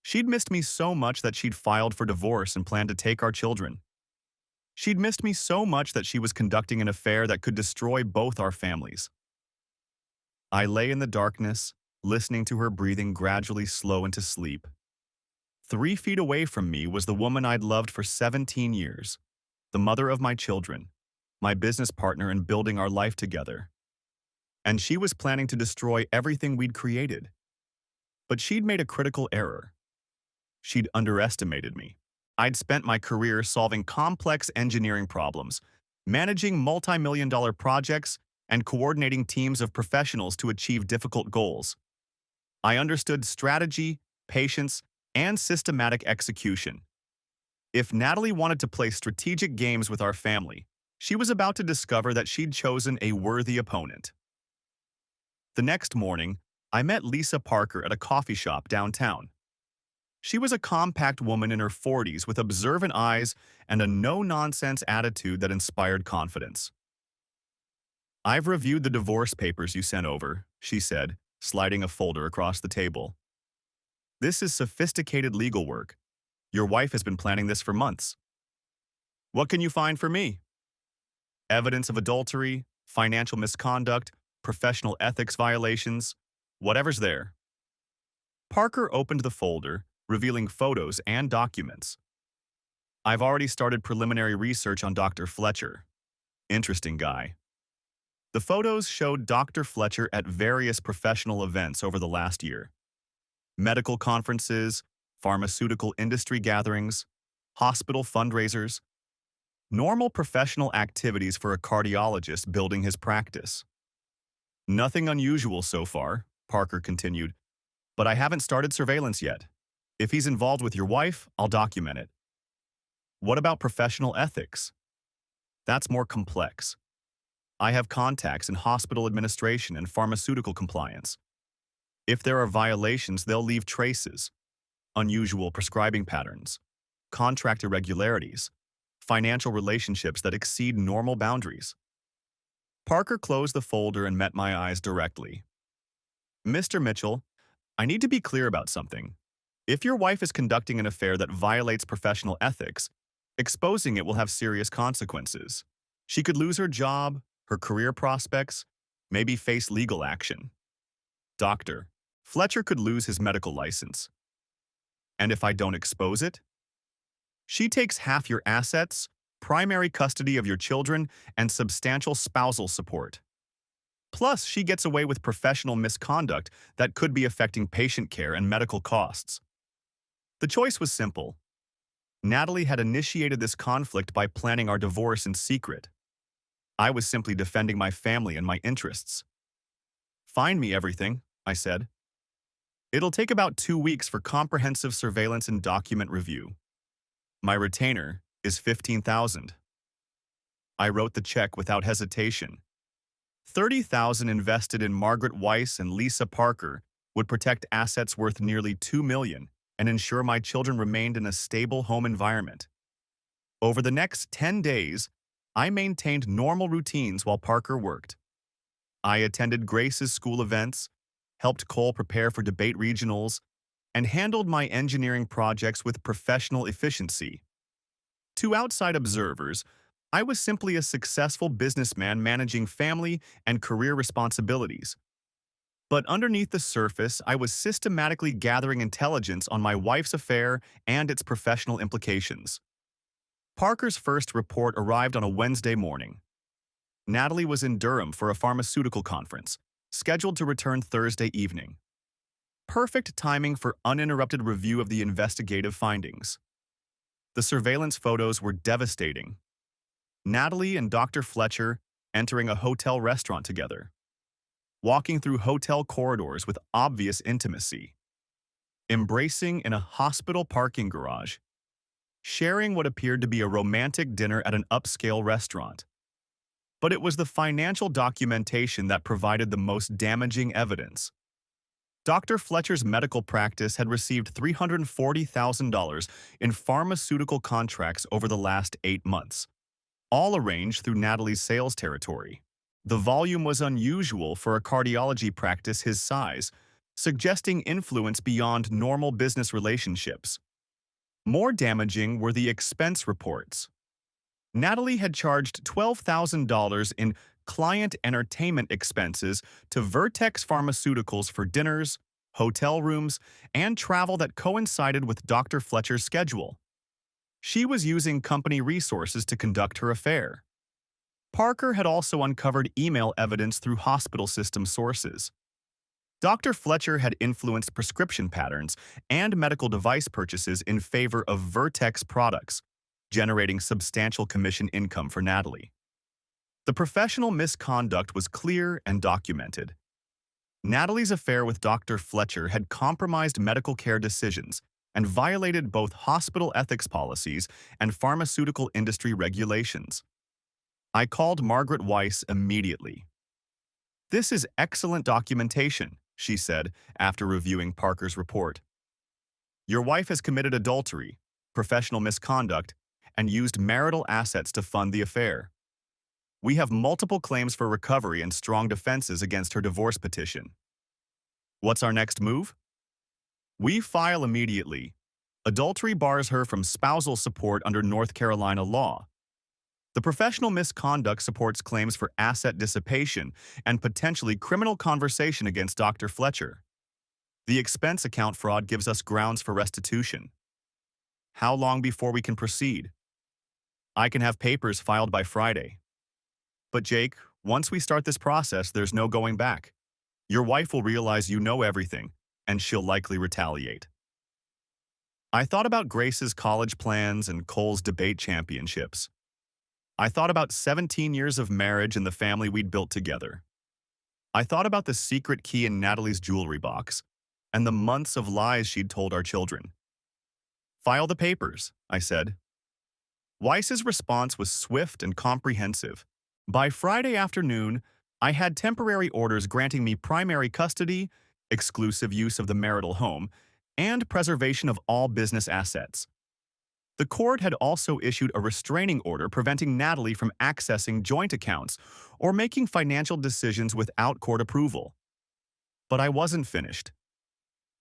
She'd missed me so much that she'd filed for divorce and planned to take our children. She'd missed me so much that she was conducting an affair that could destroy both our families. I lay in the darkness, listening to her breathing gradually slow into sleep. 3 feet away from me was the woman I'd loved for 17 years, the mother of my children, my business partner in building our life together. and she was planning to destroy everything we'd created. But she'd made a critical error. She'd underestimated me. I'd spent my career solving complex engineering problems, managing multi-million-dollar projects, and coordinating teams of professionals to achieve difficult goals. I understood strategy, patience, and systematic execution. If Natalie wanted to play strategic games with our family, she was about to discover that she'd chosen a worthy opponent. The next morning, I met Lisa Parker at a coffee shop downtown. She was a compact woman in her 40s with observant eyes and a no-nonsense attitude that inspired confidence. "I've reviewed the divorce papers you sent over," she said, sliding a folder across the table. "This is sophisticated legal work. Your wife has been planning this for months. What can you find for me?" "Evidence of adultery, financial misconduct, professional ethics violations, whatever's there." Parker opened the folder, revealing photos and documents. "I've already started preliminary research on Dr. Fletcher. Interesting guy." The photos showed Dr. Fletcher at various professional events over the last year. Medical conferences, pharmaceutical industry gatherings, hospital fundraisers, normal professional activities for a cardiologist building his practice. "Nothing unusual so far," Parker continued, "but I haven't started surveillance yet. If he's involved with your wife, I'll document it." "What about professional ethics?" "That's more complex. I have contacts in hospital administration and pharmaceutical compliance. If there are violations, they'll leave traces: unusual prescribing patterns, contract irregularities, financial relationships that exceed normal boundaries." Parker closed the folder and met my eyes directly. "Mr. Mitchell, I need to be clear about something. If your wife is conducting an affair that violates professional ethics, exposing it will have serious consequences. She could lose her job, her career prospects, maybe face legal action. Dr. Fletcher could lose his medical license. And if I don't expose it? She takes half your assets, primary custody of your children, and substantial spousal support. Plus, she gets away with professional misconduct that could be affecting patient care and medical costs." The choice was simple. Natalie had initiated this conflict by planning our divorce in secret. I was simply defending my family and my interests. "Find me everything," I said. "It'll take about 2 weeks for comprehensive surveillance and document review. My retainer is $15,000. I wrote the check without hesitation. $30,000 invested in Margaret Weiss and Lisa Parker would protect assets worth nearly $2 million and ensure my children remained in a stable home environment. Over the next 10 days, I maintained normal routines while Parker worked. I attended Grace's school events, helped Cole prepare for debate regionals, and handled my engineering projects with professional efficiency. To outside observers, I was simply a successful businessman managing family and career responsibilities. But underneath the surface, I was systematically gathering intelligence on my wife's affair and its professional implications." Parker's first report arrived on a Wednesday morning. Natalie was in Durham for a pharmaceutical conference, scheduled to return Thursday evening. Perfect timing for uninterrupted review of the investigative findings. The surveillance photos were devastating. Natalie and Dr. Fletcher entering a hotel restaurant together, walking through hotel corridors with obvious intimacy, embracing in a hospital parking garage, sharing what appeared to be a romantic dinner at an upscale restaurant. But it was the financial documentation that provided the most damaging evidence. Dr. Fletcher's medical practice had received $340,000 in pharmaceutical contracts over the last 8 months, all arranged through Natalie's sales territory. The volume was unusual for a cardiology practice his size, suggesting influence beyond normal business relationships. More damaging were the expense reports. Natalie had charged $12,000 in client entertainment expenses to Vertex Pharmaceuticals for dinners, hotel rooms, and travel that coincided with Dr. Fletcher's schedule. She was using company resources to conduct her affair. Parker had also uncovered email evidence through hospital system sources. Dr. Fletcher had influenced prescription patterns and medical device purchases in favor of Vertex products, generating substantial commission income for Natalie. The professional misconduct was clear and documented. Natalie's affair with Dr. Fletcher had compromised medical care decisions and violated both hospital ethics policies and pharmaceutical industry regulations. I called Margaret Weiss immediately. "This is excellent documentation," she said after reviewing Parker's report. "Your wife has committed adultery, professional misconduct, and used marital assets to fund the affair. We have multiple claims for recovery and strong defenses against her divorce petition. What's our next move? We file immediately. Adultery bars her from spousal support under North Carolina law. The professional misconduct supports claims for asset dissipation and potentially criminal conversation against Dr. Fletcher. The expense account fraud gives us grounds for restitution. How long before we can proceed? I can have papers filed by Friday. But Jake, once we start this process, there's no going back. Your wife will realize you know everything, and she'll likely retaliate." I thought about Grace's college plans and Cole's debate championships. I thought about 17 years of marriage and the family we'd built together. I thought about the secret key in Natalie's jewelry box and the months of lies she'd told our children. "File the papers," I said. Weiss's response was swift and comprehensive. By Friday afternoon, I had temporary orders granting me primary custody, exclusive use of the marital home, and preservation of all business assets. The court had also issued a restraining order preventing Natalie from accessing joint accounts or making financial decisions without court approval. But I wasn't finished.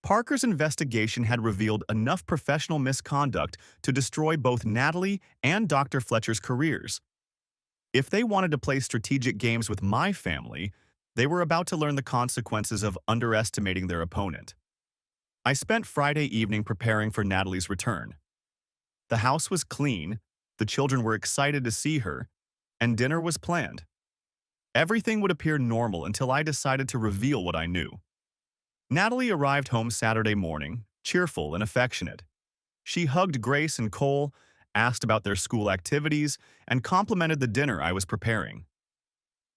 Parker's investigation had revealed enough professional misconduct to destroy both Natalie and Dr. Fletcher's careers. If they wanted to play strategic games with my family, they were about to learn the consequences of underestimating their opponent. I spent Friday evening preparing for Natalie's return. The house was clean, the children were excited to see her, and dinner was planned. Everything would appear normal until I decided to reveal what I knew. Natalie arrived home Saturday morning, cheerful and affectionate. She hugged Grace and Cole, asked about their school activities, and complimented the dinner I was preparing.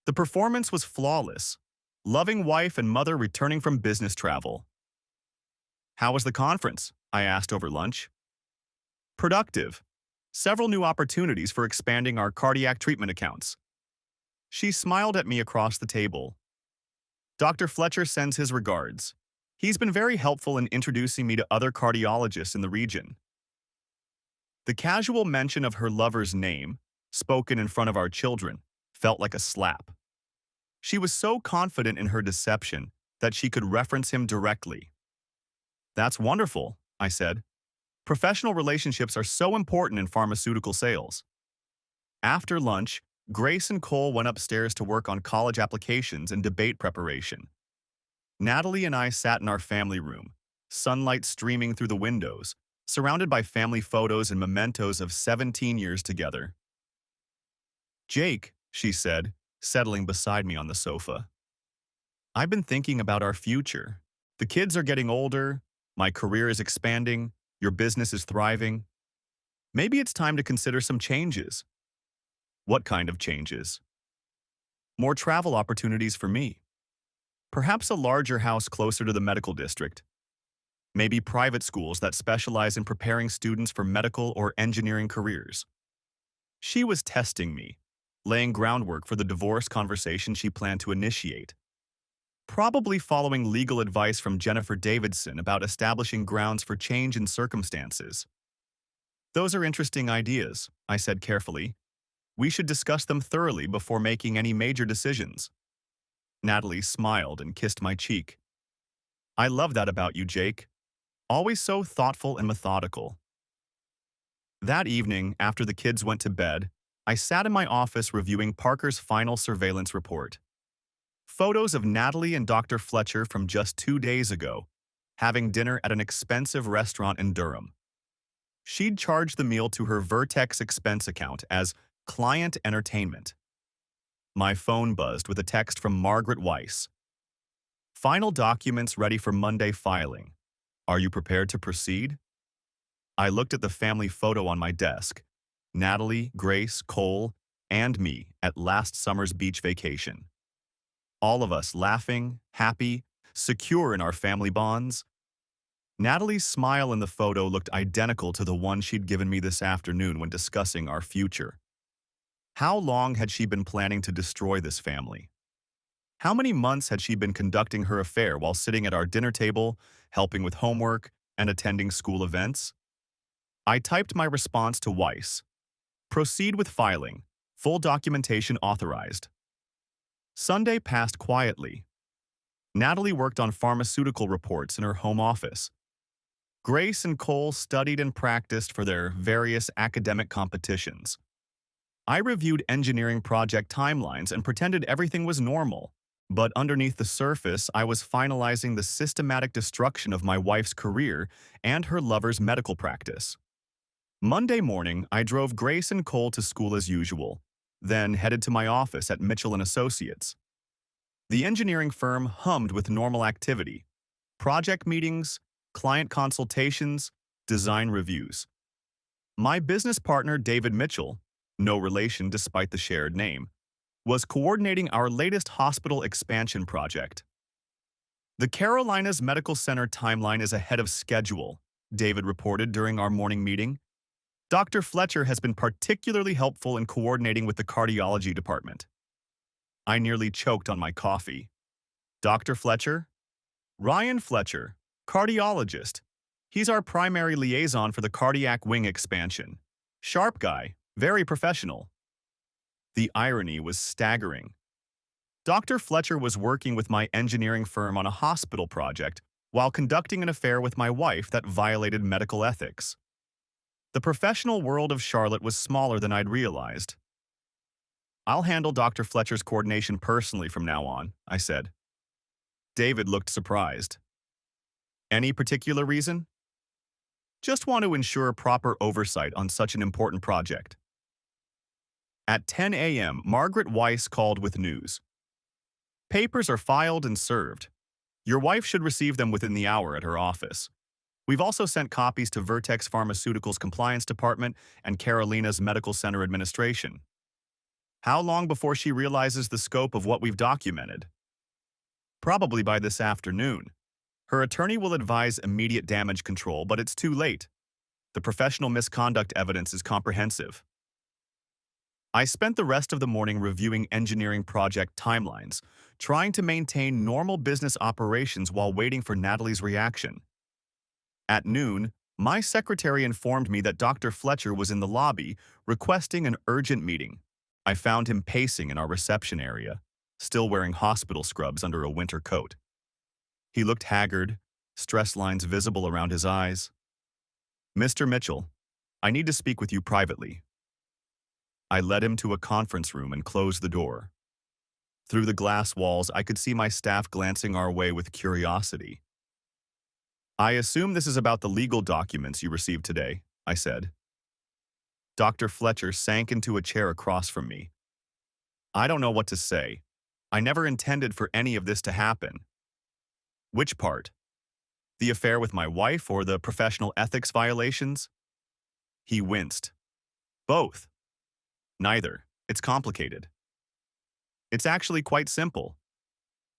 The performance was flawless, loving wife and mother returning from business travel. "How was the conference?" I asked over lunch. "Productive. Several new opportunities for expanding our cardiac treatment accounts." She smiled at me across the table. "Dr. Fletcher sends his regards. He's been very helpful in introducing me to other cardiologists in the region." The casual mention of her lover's name, spoken in front of our children, felt like a slap. She was so confident in her deception that she could reference him directly. "That's wonderful," I said. "Professional relationships are so important in pharmaceutical sales." After lunch, Grace and Cole went upstairs to work on college applications and debate preparation. Natalie and I sat in our family room, sunlight streaming through the windows, surrounded by family photos and mementos of 17 years together. "Jake," she said, settling beside me on the sofa. "I've been thinking about our future. The kids are getting older, my career is expanding, your business is thriving. Maybe it's time to consider some changes." "What kind of changes?" "More travel opportunities for me. Perhaps a larger house closer to the medical district. Maybe private schools that specialize in preparing students for medical or engineering careers." She was testing me, laying groundwork for the divorce conversation she planned to initiate. Probably following legal advice from Jennifer Davidson about establishing grounds for change in circumstances. "Those are interesting ideas," I said carefully. "We should discuss them thoroughly before making any major decisions." Natalie smiled and kissed my cheek. "I love that about you, Jake. Always so thoughtful and methodical." That evening, after the kids went to bed, I sat in my office reviewing Parker's final surveillance report. Photos of Natalie and Dr. Fletcher from just 2 days ago, having dinner at an expensive restaurant in Durham. She'd charged the meal to her Vertex expense account as client entertainment. My phone buzzed with a text from Margaret Weiss. Final documents ready for Monday filing. Are you prepared to proceed? I looked at the family photo on my desk. Natalie, Grace, Cole, and me at last summer's beach vacation. All of us laughing, happy, secure in our family bonds. Natalie's smile in the photo looked identical to the one she'd given me this afternoon when discussing our future. How long had she been planning to destroy this family? How many months had she been conducting her affair while sitting at our dinner table, helping with homework, and attending school events? I typed my response to Weiss. Proceed with filing. Full documentation authorized. Sunday passed quietly. Natalie worked on pharmaceutical reports in her home office. Grace and Cole studied and practiced for their various academic competitions. I reviewed engineering project timelines and pretended everything was normal. But underneath the surface, I was finalizing the systematic destruction of my wife's career and her lover's medical practice. Monday morning, I drove Grace and Cole to school as usual, then headed to my office at Mitchell & Associates. The engineering firm hummed with normal activity: project meetings, client consultations, design reviews. My business partner, David Mitchell, no relation despite the shared name, was coordinating our latest hospital expansion project. The Carolinas Medical Center timeline is ahead of schedule, David reported during our morning meeting. Dr. Fletcher has been particularly helpful in coordinating with the cardiology department. I nearly choked on my coffee. Dr. Fletcher? Ryan Fletcher, cardiologist. He's our primary liaison for the cardiac wing expansion. Sharp guy, very professional. The irony was staggering. Dr. Fletcher was working with my engineering firm on a hospital project while conducting an affair with my wife that violated medical ethics. The professional world of Charlotte was smaller than I'd realized. I'll handle Dr. Fletcher's coordination personally from now on, I said. David looked surprised. Any particular reason? Just want to ensure proper oversight on such an important project. At 10 a.m., Margaret Weiss called with news. Papers are filed and served. Your wife should receive them within the hour at her office. We've also sent copies to Vertex Pharmaceuticals Compliance Department and Carolina's Medical Center Administration. How long before she realizes the scope of what we've documented? Probably by this afternoon. Her attorney will advise immediate damage control, but it's too late. The professional misconduct evidence is comprehensive. I spent the rest of the morning reviewing engineering project timelines, trying to maintain normal business operations while waiting for Natalie's reaction. At noon, my secretary informed me that Dr. Fletcher was in the lobby requesting an urgent meeting. I found him pacing in our reception area, still wearing hospital scrubs under a winter coat. He looked haggard, stress lines visible around his eyes. Mr. Mitchell, I need to speak with you privately. I led him to a conference room and closed the door. Through the glass walls, I could see my staff glancing our way with curiosity. I assume this is about the legal documents you received today, I said. Dr. Fletcher sank into a chair across from me. I don't know what to say. I never intended for any of this to happen. Which part? The affair with my wife or the professional ethics violations? He winced. Both. Neither. It's complicated. It's actually quite simple.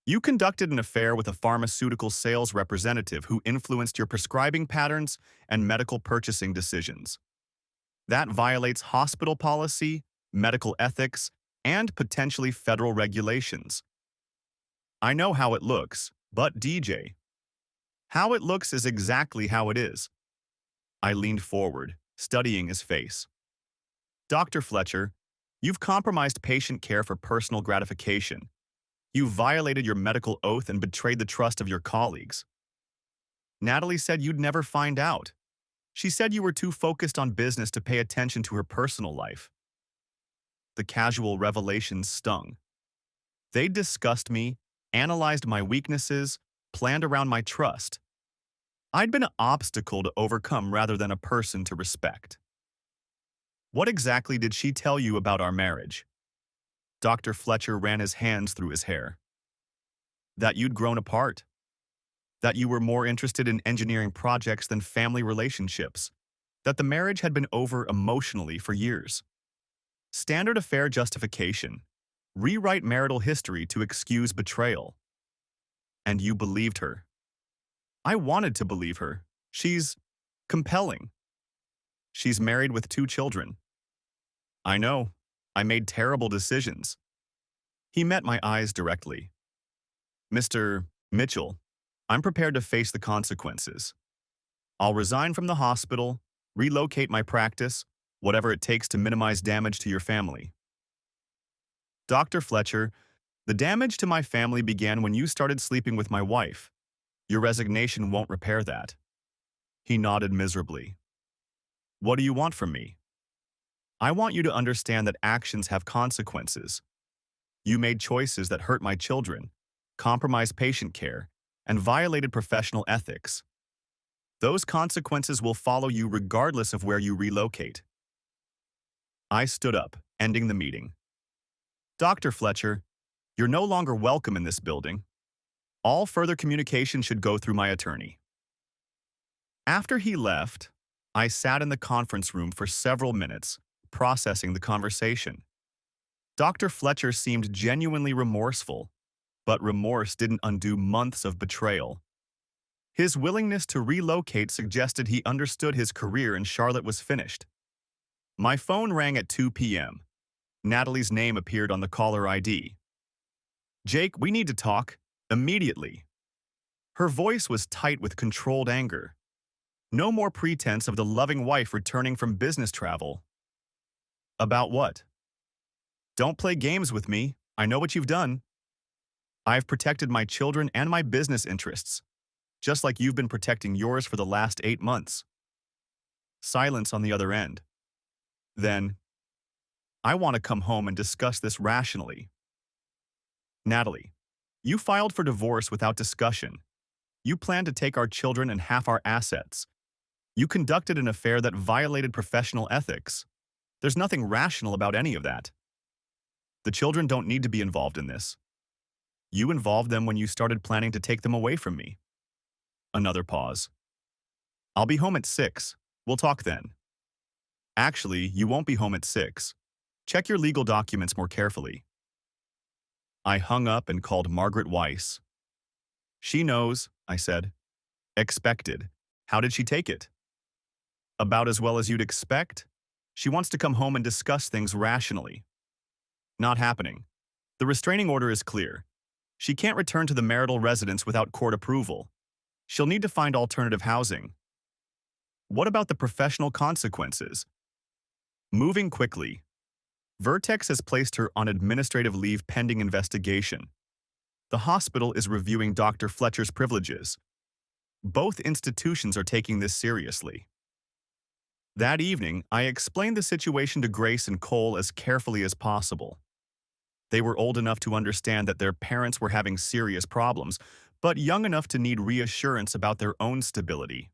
You conducted an affair with a pharmaceutical sales representative who influenced your prescribing patterns and medical purchasing decisions. That violates hospital policy, medical ethics, and potentially federal regulations. I know how it looks, but DJ, how it looks is exactly how it is. I leaned forward, studying his face. Dr. Fletcher, you've compromised patient care for personal gratification. You violated your medical oath and betrayed the trust of your colleagues. Natalie said you'd never find out. She said you were too focused on business to pay attention to her personal life. The casual revelations stung. They discussed me, analyzed my weaknesses, planned around my trust. I'd been an obstacle to overcome rather than a person to respect. What exactly did she tell you about our marriage? Dr. Fletcher ran his hands through his hair. That you'd grown apart. That you were more interested in engineering projects than family relationships. That the marriage had been over emotionally for years. Standard affair justification. Rewrite marital history to excuse betrayal. And you believed her. I wanted to believe her. She's compelling. She's married with 2 children. I know. I made terrible decisions. He met my eyes directly. Mr. Mitchell, I'm prepared to face the consequences. I'll resign from the hospital, relocate my practice, whatever it takes to minimize damage to your family. Dr. Fletcher, the damage to my family began when you started sleeping with my wife. Your resignation won't repair that. He nodded miserably. What do you want from me? I want you to understand that actions have consequences. You made choices that hurt my children, compromised patient care, and violated professional ethics. Those consequences will follow you regardless of where you relocate. I stood up, ending the meeting. Dr. Fletcher, you're no longer welcome in this building. All further communication should go through my attorney. After he left, I sat in the conference room for several minutes, processing the conversation. Dr. Fletcher seemed genuinely remorseful, but remorse didn't undo months of betrayal. His willingness to relocate suggested he understood his career in Charlotte was finished. My phone rang at 2 p.m. Natalie's name appeared on the caller ID. Jake, we need to talk. Immediately. Her voice was tight with controlled anger. No more pretense of the loving wife returning from business travel. About what? Don't play games with me. I know what you've done. I've protected my children and my business interests, just like you've been protecting yours for the last 8 months. Silence on the other end. Then, I want to come home and discuss this rationally. Natalie, you filed for divorce without discussion. You planned to take our children and half our assets. You conducted an affair that violated professional ethics. There's nothing rational about any of that. The children don't need to be involved in this. You involved them when you started planning to take them away from me. Another pause. I'll be home at 6. We'll talk then. Actually, you won't be home at 6. Check your legal documents more carefully. I hung up and called Margaret Weiss. She knows, I said. Expected. How did she take it? About as well as you'd expect. She wants to come home and discuss things rationally. Not happening. The restraining order is clear. She can't return to the marital residence without court approval. She'll need to find alternative housing. What about the professional consequences? Moving quickly. Vertex has placed her on administrative leave pending investigation. The hospital is reviewing Dr. Fletcher's privileges. Both institutions are taking this seriously. That evening, I explained the situation to Grace and Cole as carefully as possible. They were old enough to understand that their parents were having serious problems, but young enough to need reassurance about their own stability.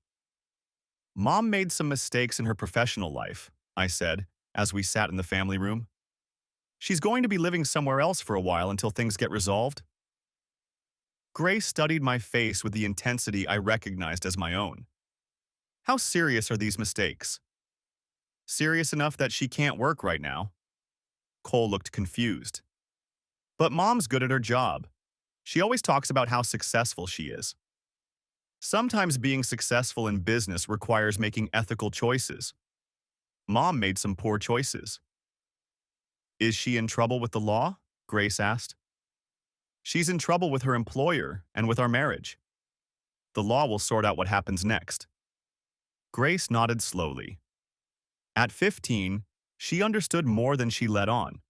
Mom made some mistakes in her professional life, I said, as we sat in the family room. She's going to be living somewhere else for a while until things get resolved. Grace studied my face with the intensity I recognized as my own. How serious are these mistakes? Serious enough that she can't work right now. Cole looked confused. But Mom's good at her job. She always talks about how successful she is. Sometimes being successful in business requires making ethical choices. Mom made some poor choices. Is she in trouble with the law? Grace asked. She's in trouble with her employer and with our marriage. The law will sort out what happens next. Grace nodded slowly. At 15, she understood more than she let on.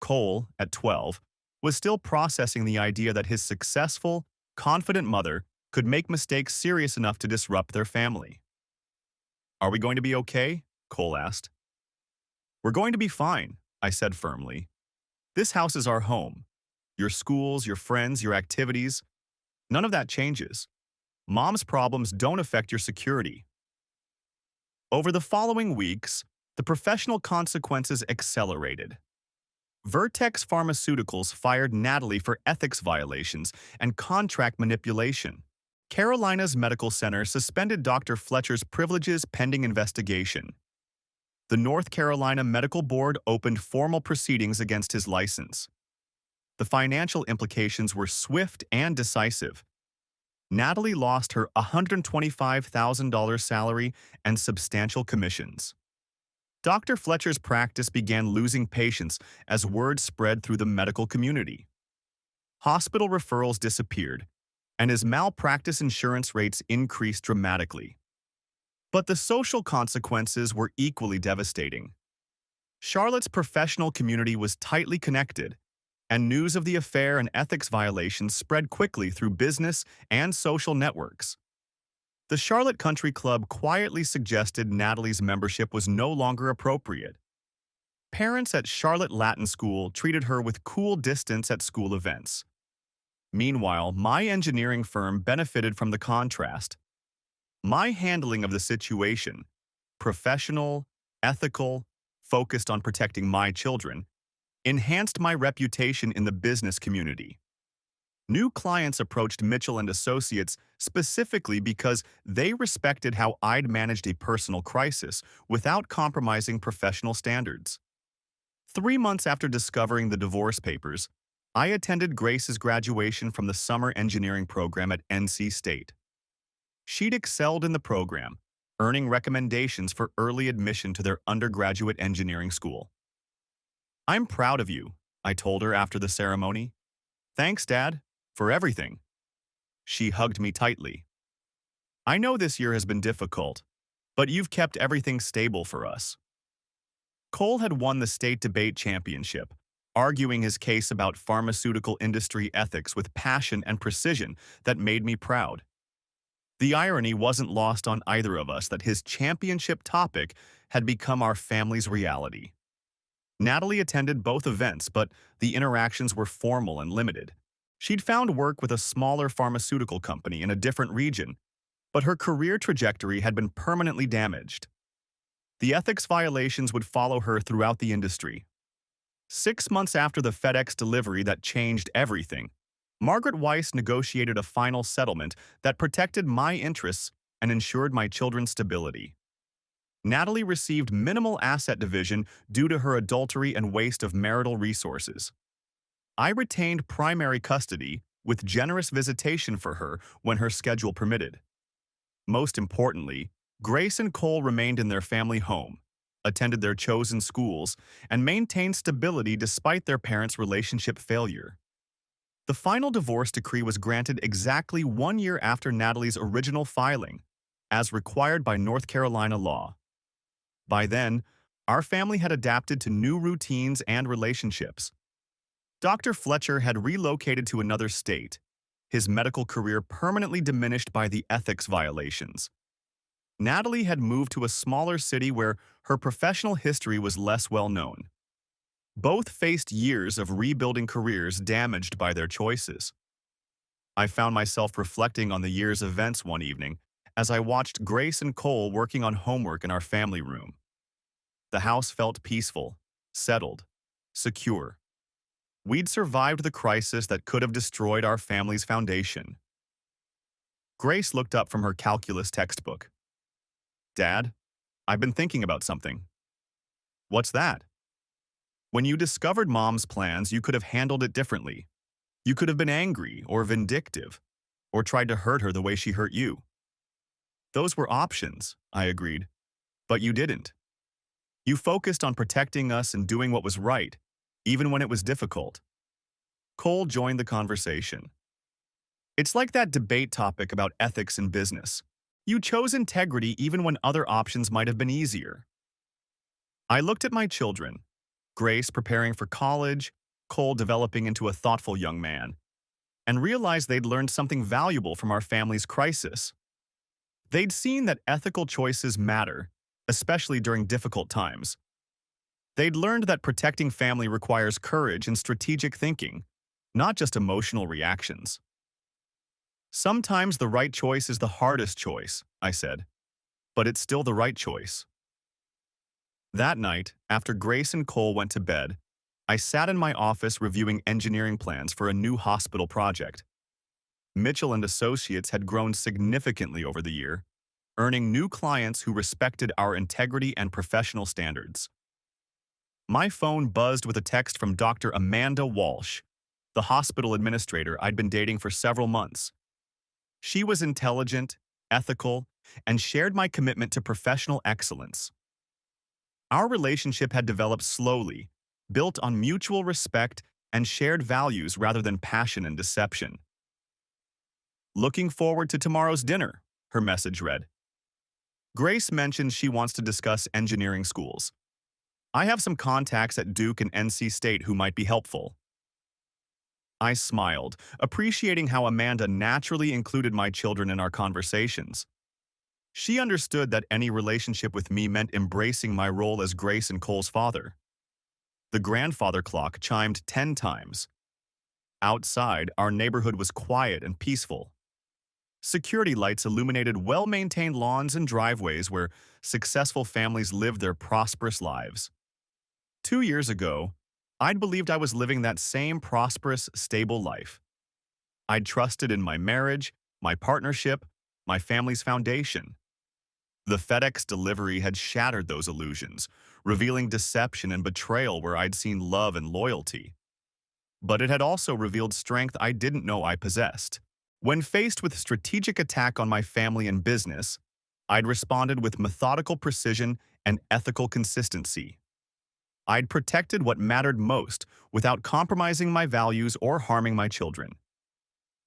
Cole, at 12, was still processing the idea that his successful, confident mother could make mistakes serious enough to disrupt their family. Are we going to be okay? Cole asked. We're going to be fine, I said firmly. This house is our home. Your schools, your friends, your activities. None of that changes. Mom's problems don't affect your security. Over the following weeks, the professional consequences accelerated. Vertex Pharmaceuticals fired Natalie for ethics violations and contract manipulation. Carolina's Medical Center suspended Dr. Fletcher's privileges pending investigation. The North Carolina Medical Board opened formal proceedings against his license. The financial implications were swift and decisive. Natalie lost her $125,000 salary and substantial commissions. Dr. Fletcher's practice began losing patients as word spread through the medical community. Hospital referrals disappeared, and his malpractice insurance rates increased dramatically. But the social consequences were equally devastating. Charlotte's professional community was tightly connected, and news of the affair and ethics violations spread quickly through business and social networks. The Charlotte Country Club quietly suggested Natalie's membership was no longer appropriate. Parents at Charlotte Latin School treated her with cool distance at school events. Meanwhile, my engineering firm benefited from the contrast. My handling of the situation, professional, ethical, focused on protecting my children, enhanced my reputation in the business community. New clients approached Mitchell and Associates specifically because they respected how I'd managed a personal crisis without compromising professional standards. 3 months after discovering the divorce papers, I attended Grace's graduation from the summer engineering program at NC State. She'd excelled in the program, earning recommendations for early admission to their undergraduate engineering school. "I'm proud of you," I told her after the ceremony. "Thanks, Dad, for everything." She hugged me tightly. "I know this year has been difficult, but you've kept everything stable for us." Cole had won the state debate championship, arguing his case about pharmaceutical industry ethics with passion and precision that made me proud. The irony wasn't lost on either of us that his championship topic had become our family's reality. Natalie attended both events, but the interactions were formal and limited. She'd found work with a smaller pharmaceutical company in a different region, but her career trajectory had been permanently damaged. The ethics violations would follow her throughout the industry. 6 months after the FedEx delivery that changed everything, Margaret Weiss negotiated a final settlement that protected my interests and ensured my children's stability. Natalie received minimal asset division due to her adultery and waste of marital resources. I retained primary custody with generous visitation for her when her schedule permitted. Most importantly, Grace and Cole remained in their family home, attended their chosen schools, and maintained stability despite their parents' relationship failure. The final divorce decree was granted exactly 1 year after Natalie's original filing, as required by North Carolina law. By then, our family had adapted to new routines and relationships. Dr. Fletcher had relocated to another state, his medical career permanently diminished by the ethics violations. Natalie had moved to a smaller city where her professional history was less well known. Both faced years of rebuilding careers damaged by their choices. I found myself reflecting on the year's events one evening as I watched Grace and Cole working on homework in our family room. The house felt peaceful, settled, secure. We'd survived the crisis that could have destroyed our family's foundation. Grace looked up from her calculus textbook. "Dad, I've been thinking about something." "What's that?" "When you discovered Mom's plans, you could have handled it differently. You could have been angry or vindictive, or tried to hurt her the way she hurt you." "Those were options," I agreed. "But you didn't. You focused on protecting us and doing what was right, even when it was difficult." Cole joined the conversation. "It's like that debate topic about ethics in business. You chose integrity even when other options might have been easier." I looked at my children, Grace preparing for college, Cole developing into a thoughtful young man, and realized they'd learned something valuable from our family's crisis. They'd seen that ethical choices matter, especially during difficult times. They'd learned that protecting family requires courage and strategic thinking, not just emotional reactions. "Sometimes the right choice is the hardest choice," I said, "but it's still the right choice." That night, after Grace and Cole went to bed, I sat in my office reviewing engineering plans for a new hospital project. Mitchell and Associates had grown significantly over the year, earning new clients who respected our integrity and professional standards. My phone buzzed with a text from Dr. Amanda Walsh, the hospital administrator I'd been dating for several months. She was intelligent, ethical, and shared my commitment to professional excellence. Our relationship had developed slowly, built on mutual respect and shared values rather than passion and deception. "Looking forward to tomorrow's dinner," her message read. Grace mentions she wants to discuss engineering schools. "I have some contacts at Duke and NC State who might be helpful." I smiled, appreciating how Amanda naturally included my children in our conversations. She understood that any relationship with me meant embracing my role as Grace and Cole's father. The grandfather clock chimed 10 times. Outside, our neighborhood was quiet and peaceful. Security lights illuminated well-maintained lawns and driveways where successful families lived their prosperous lives. 2 years ago, I'd believed I was living that same prosperous, stable life. I'd trusted in my marriage, my partnership, my family's foundation. The FedEx delivery had shattered those illusions, revealing deception and betrayal where I'd seen love and loyalty. But it had also revealed strength I didn't know I possessed. When faced with strategic attack on my family and business, I'd responded with methodical precision and ethical consistency. I'd protected what mattered most without compromising my values or harming my children.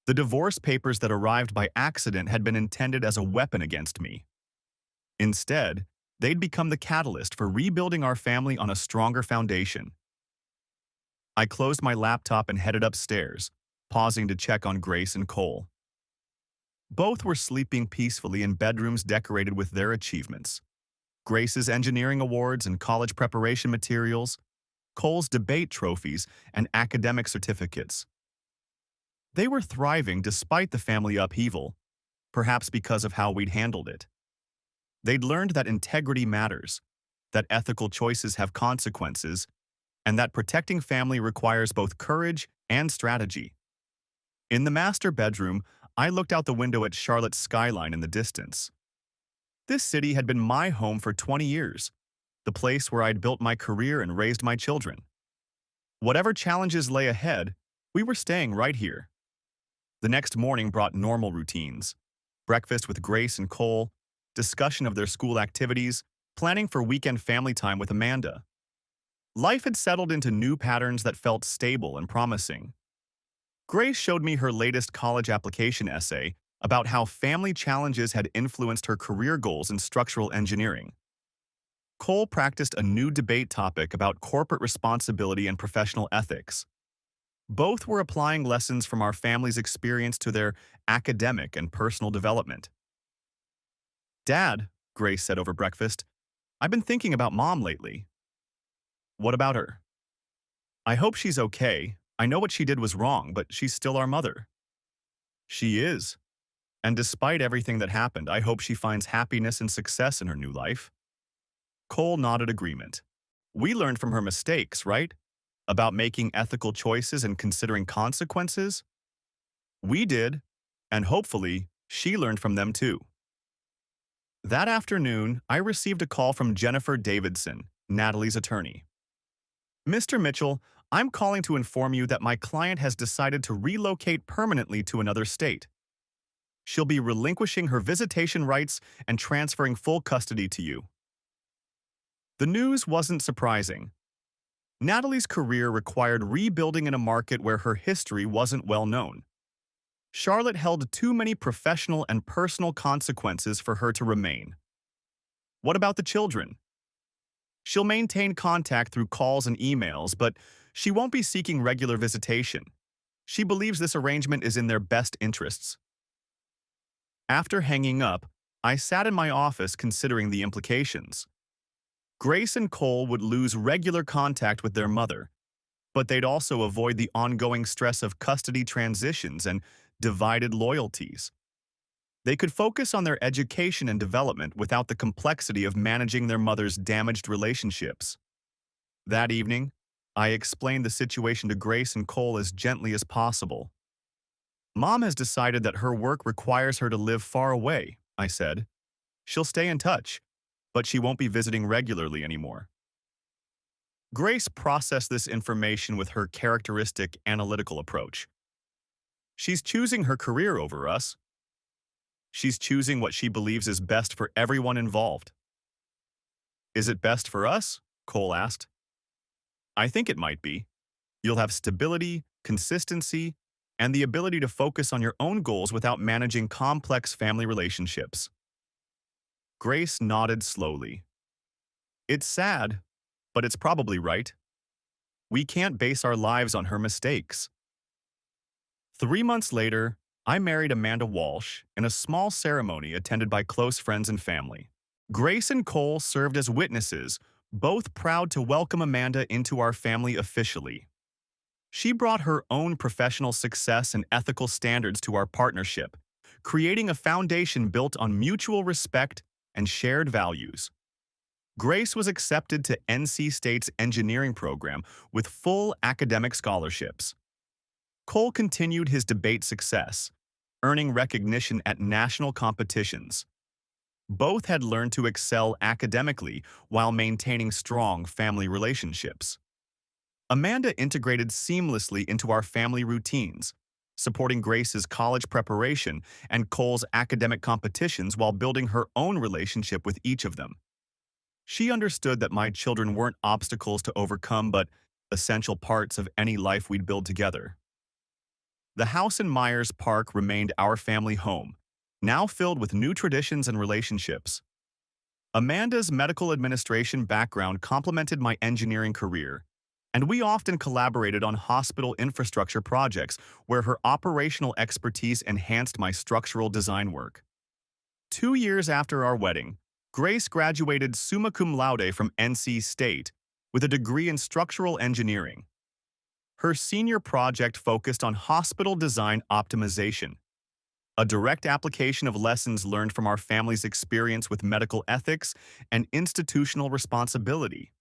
The divorce papers that arrived by accident had been intended as a weapon against me. Instead, they'd become the catalyst for rebuilding our family on a stronger foundation. I closed my laptop and headed upstairs, pausing to check on Grace and Cole. Both were sleeping peacefully in bedrooms decorated with their achievements. Grace's engineering awards and college preparation materials, Cole's debate trophies and academic certificates. They were thriving despite the family upheaval, perhaps because of how we'd handled it. They'd learned that integrity matters, that ethical choices have consequences, and that protecting family requires both courage and strategy. In the master bedroom, I looked out the window at Charlotte's skyline in the distance. This city had been my home for 20 years, the place where I'd built my career and raised my children. Whatever challenges lay ahead, we were staying right here. The next morning brought normal routines: breakfast with Grace and Cole, discussion of their school activities, planning for weekend family time with Amanda. Life had settled into new patterns that felt stable and promising. Grace showed me her latest college application essay about how family challenges had influenced her career goals in structural engineering. Cole practiced a new debate topic about corporate responsibility and professional ethics. Both were applying lessons from our family's experience to their academic and personal development. "Dad," Grace said over breakfast, "I've been thinking about Mom lately." "What about her?" "I hope she's okay. I know what she did was wrong, but she's still our mother." "She is. And despite everything that happened, I hope she finds happiness and success in her new life." Cole nodded agreement. "We learned from her mistakes, right? About making ethical choices and considering consequences?" "We did, and hopefully, she learned from them too." That afternoon, I received a call from Jennifer Davidson, Natalie's attorney. "Mr. Mitchell, I'm calling to inform you that my client has decided to relocate permanently to another state. She'll be relinquishing her visitation rights and transferring full custody to you." The news wasn't surprising. Natalie's career required rebuilding in a market where her history wasn't well known. Charlotte held too many professional and personal consequences for her to remain. What about the children? She'll maintain contact through calls and emails, but she won't be seeking regular visitation. She believes this arrangement is in their best interests. After hanging up, I sat in my office considering the implications. Grace and Cole would lose regular contact with their mother, but they'd also avoid the ongoing stress of custody transitions and divided loyalties. They could focus on their education and development without the complexity of managing their mother's damaged relationships. That evening, I explained the situation to Grace and Cole as gently as possible. Mom has decided that her work requires her to live far away, I said. She'll stay in touch, but she won't be visiting regularly anymore. Grace processed this information with her characteristic analytical approach. She's choosing her career over us. She's choosing what she believes is best for everyone involved. Is it best for us? Cole asked. I think it might be. You'll have stability, consistency, and the ability to focus on your own goals without managing complex family relationships. Grace nodded slowly. It's sad, but it's probably right. We can't base our lives on her mistakes. 3 months later, I married Amanda Walsh in a small ceremony attended by close friends and family. Grace and Cole served as witnesses, both proud to welcome Amanda into our family officially. She brought her own professional success and ethical standards to our partnership, creating a foundation built on mutual respect and shared values. Grace was accepted to NC State's engineering program with full academic scholarships. Cole continued his debate success, earning recognition at national competitions. Both had learned to excel academically while maintaining strong family relationships. Amanda integrated seamlessly into our family routines, supporting Grace's college preparation and Cole's academic competitions while building her own relationship with each of them. She understood that my children weren't obstacles to overcome but essential parts of any life we'd build together. The house in Myers Park remained our family home, now filled with new traditions and relationships. Amanda's medical administration background complemented my engineering career, and we often collaborated on hospital infrastructure projects where her operational expertise enhanced my structural design work. 2 years after our wedding, Grace graduated summa cum laude from NC State with a degree in structural engineering. Her senior project focused on hospital design optimization, a direct application of lessons learned from our family's experience with medical ethics and institutional responsibility.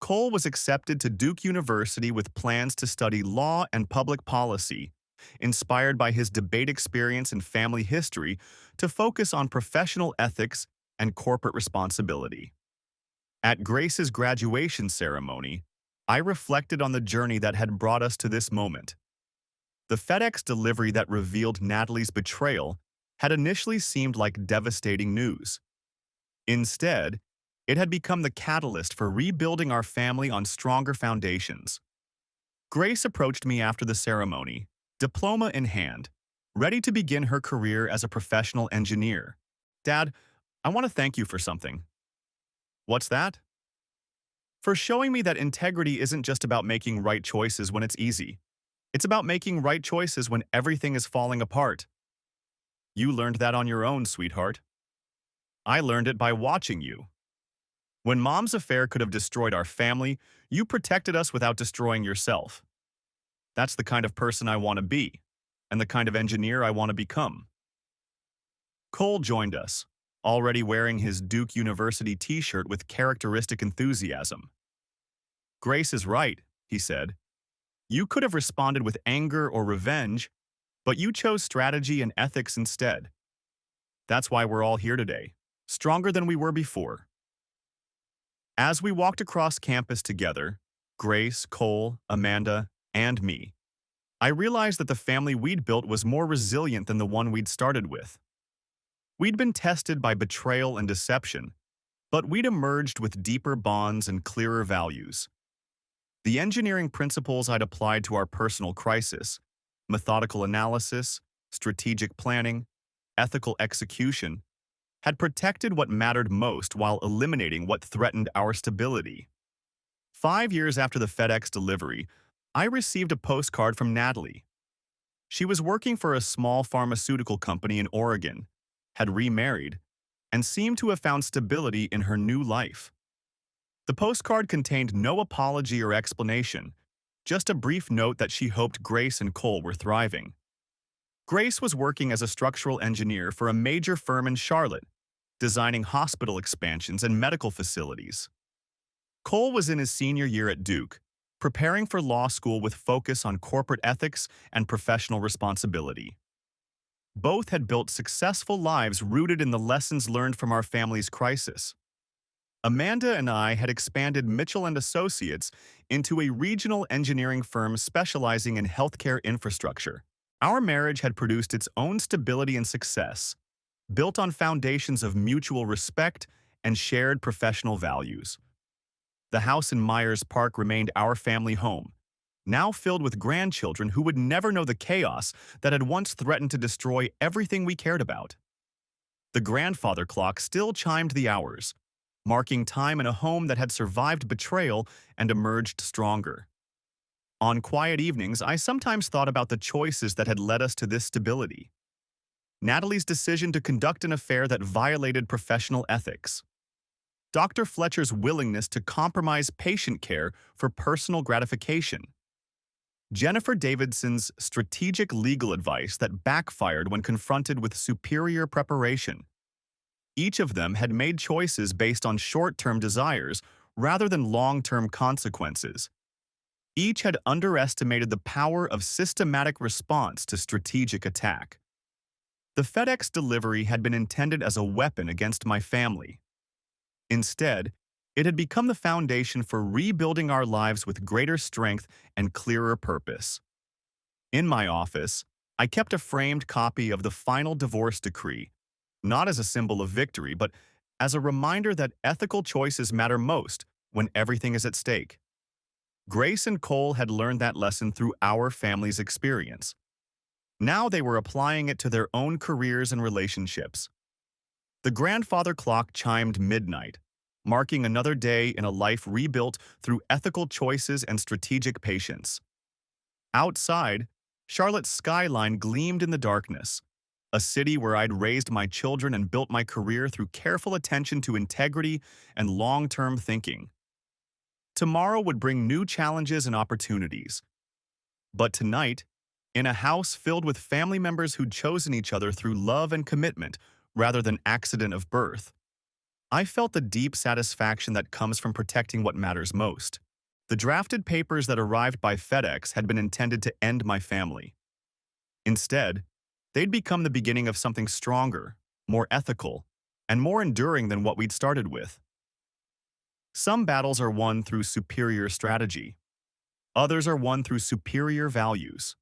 Cole was accepted to Duke University with plans to study law and public policy, inspired by his debate experience and family history to focus on professional ethics and corporate responsibility. At Grace's graduation ceremony, I reflected on the journey that had brought us to this moment. The FedEx delivery that revealed Natalie's betrayal had initially seemed like devastating news. Instead, it had become the catalyst for rebuilding our family on stronger foundations. Grace approached me after the ceremony, diploma in hand, ready to begin her career as a professional engineer. Dad, I want to thank you for something. What's that? For showing me that integrity isn't just about making right choices when it's easy. It's about making right choices when everything is falling apart. You learned that on your own, sweetheart. I learned it by watching you. When Mom's affair could have destroyed our family, you protected us without destroying yourself. That's the kind of person I want to be, and the kind of engineer I want to become. Cole joined us, already wearing his Duke University t-shirt with characteristic enthusiasm. Grace is right, he said. You could have responded with anger or revenge, but you chose strategy and ethics instead. That's why we're all here today, stronger than we were before. As we walked across campus together, Grace, Cole, Amanda, and me, I realized that the family we'd built was more resilient than the one we'd started with. We'd been tested by betrayal and deception, but we'd emerged with deeper bonds and clearer values. The engineering principles I'd applied to our personal crisis, methodical analysis, strategic planning, ethical execution, had protected what mattered most while eliminating what threatened our stability. 5 years after the FedEx delivery, I received a postcard from Natalie. She was working for a small pharmaceutical company in Oregon, had remarried, and seemed to have found stability in her new life. The postcard contained no apology or explanation, just a brief note that she hoped Grace and Cole were thriving. Grace was working as a structural engineer for a major firm in Charlotte, designing hospital expansions and medical facilities. Cole was in his senior year at Duke, preparing for law school with focus on corporate ethics and professional responsibility. Both had built successful lives rooted in the lessons learned from our family's crisis. Amanda and I had expanded Mitchell and Associates into a regional engineering firm specializing in healthcare infrastructure. Our marriage had produced its own stability and success, built on foundations of mutual respect and shared professional values. The house in Myers Park remained our family home, now filled with grandchildren who would never know the chaos that had once threatened to destroy everything we cared about. The grandfather clock still chimed the hours, marking time in a home that had survived betrayal and emerged stronger. On quiet evenings, I sometimes thought about the choices that had led us to this stability. Natalie's decision to conduct an affair that violated professional ethics. Dr. Fletcher's willingness to compromise patient care for personal gratification. Jennifer Davidson's strategic legal advice that backfired when confronted with superior preparation. Each of them had made choices based on short-term desires rather than long-term consequences. Each had underestimated the power of systematic response to strategic attack. The FedEx delivery had been intended as a weapon against my family. Instead, it had become the foundation for rebuilding our lives with greater strength and clearer purpose. In my office, I kept a framed copy of the final divorce decree, not as a symbol of victory, but as a reminder that ethical choices matter most when everything is at stake. Grace and Cole had learned that lesson through our family's experience. Now they were applying it to their own careers and relationships. The grandfather clock chimed midnight, marking another day in a life rebuilt through ethical choices and strategic patience. Outside, Charlotte's skyline gleamed in the darkness, a city where I'd raised my children and built my career through careful attention to integrity and long-term thinking. Tomorrow would bring new challenges and opportunities. But tonight, in a house filled with family members who'd chosen each other through love and commitment rather than accident of birth, I felt the deep satisfaction that comes from protecting what matters most. The drafted papers that arrived by FedEx had been intended to end my family. Instead, they'd become the beginning of something stronger, more ethical, and more enduring than what we'd started with. Some battles are won through superior strategy. Others are won through superior values.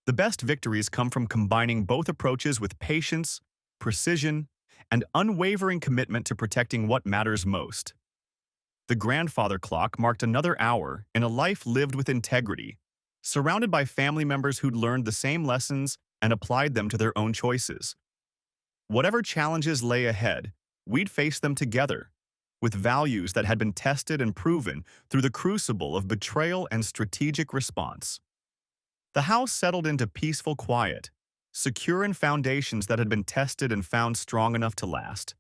The best victories come from combining both approaches with patience, precision, and unwavering commitment to protecting what matters most. The grandfather clock marked another hour in a life lived with integrity, surrounded by family members who'd learned the same lessons and applied them to their own choices. Whatever challenges lay ahead, we'd face them together, with values that had been tested and proven through the crucible of betrayal and strategic response. The house settled into peaceful quiet, secure in foundations that had been tested and found strong enough to last.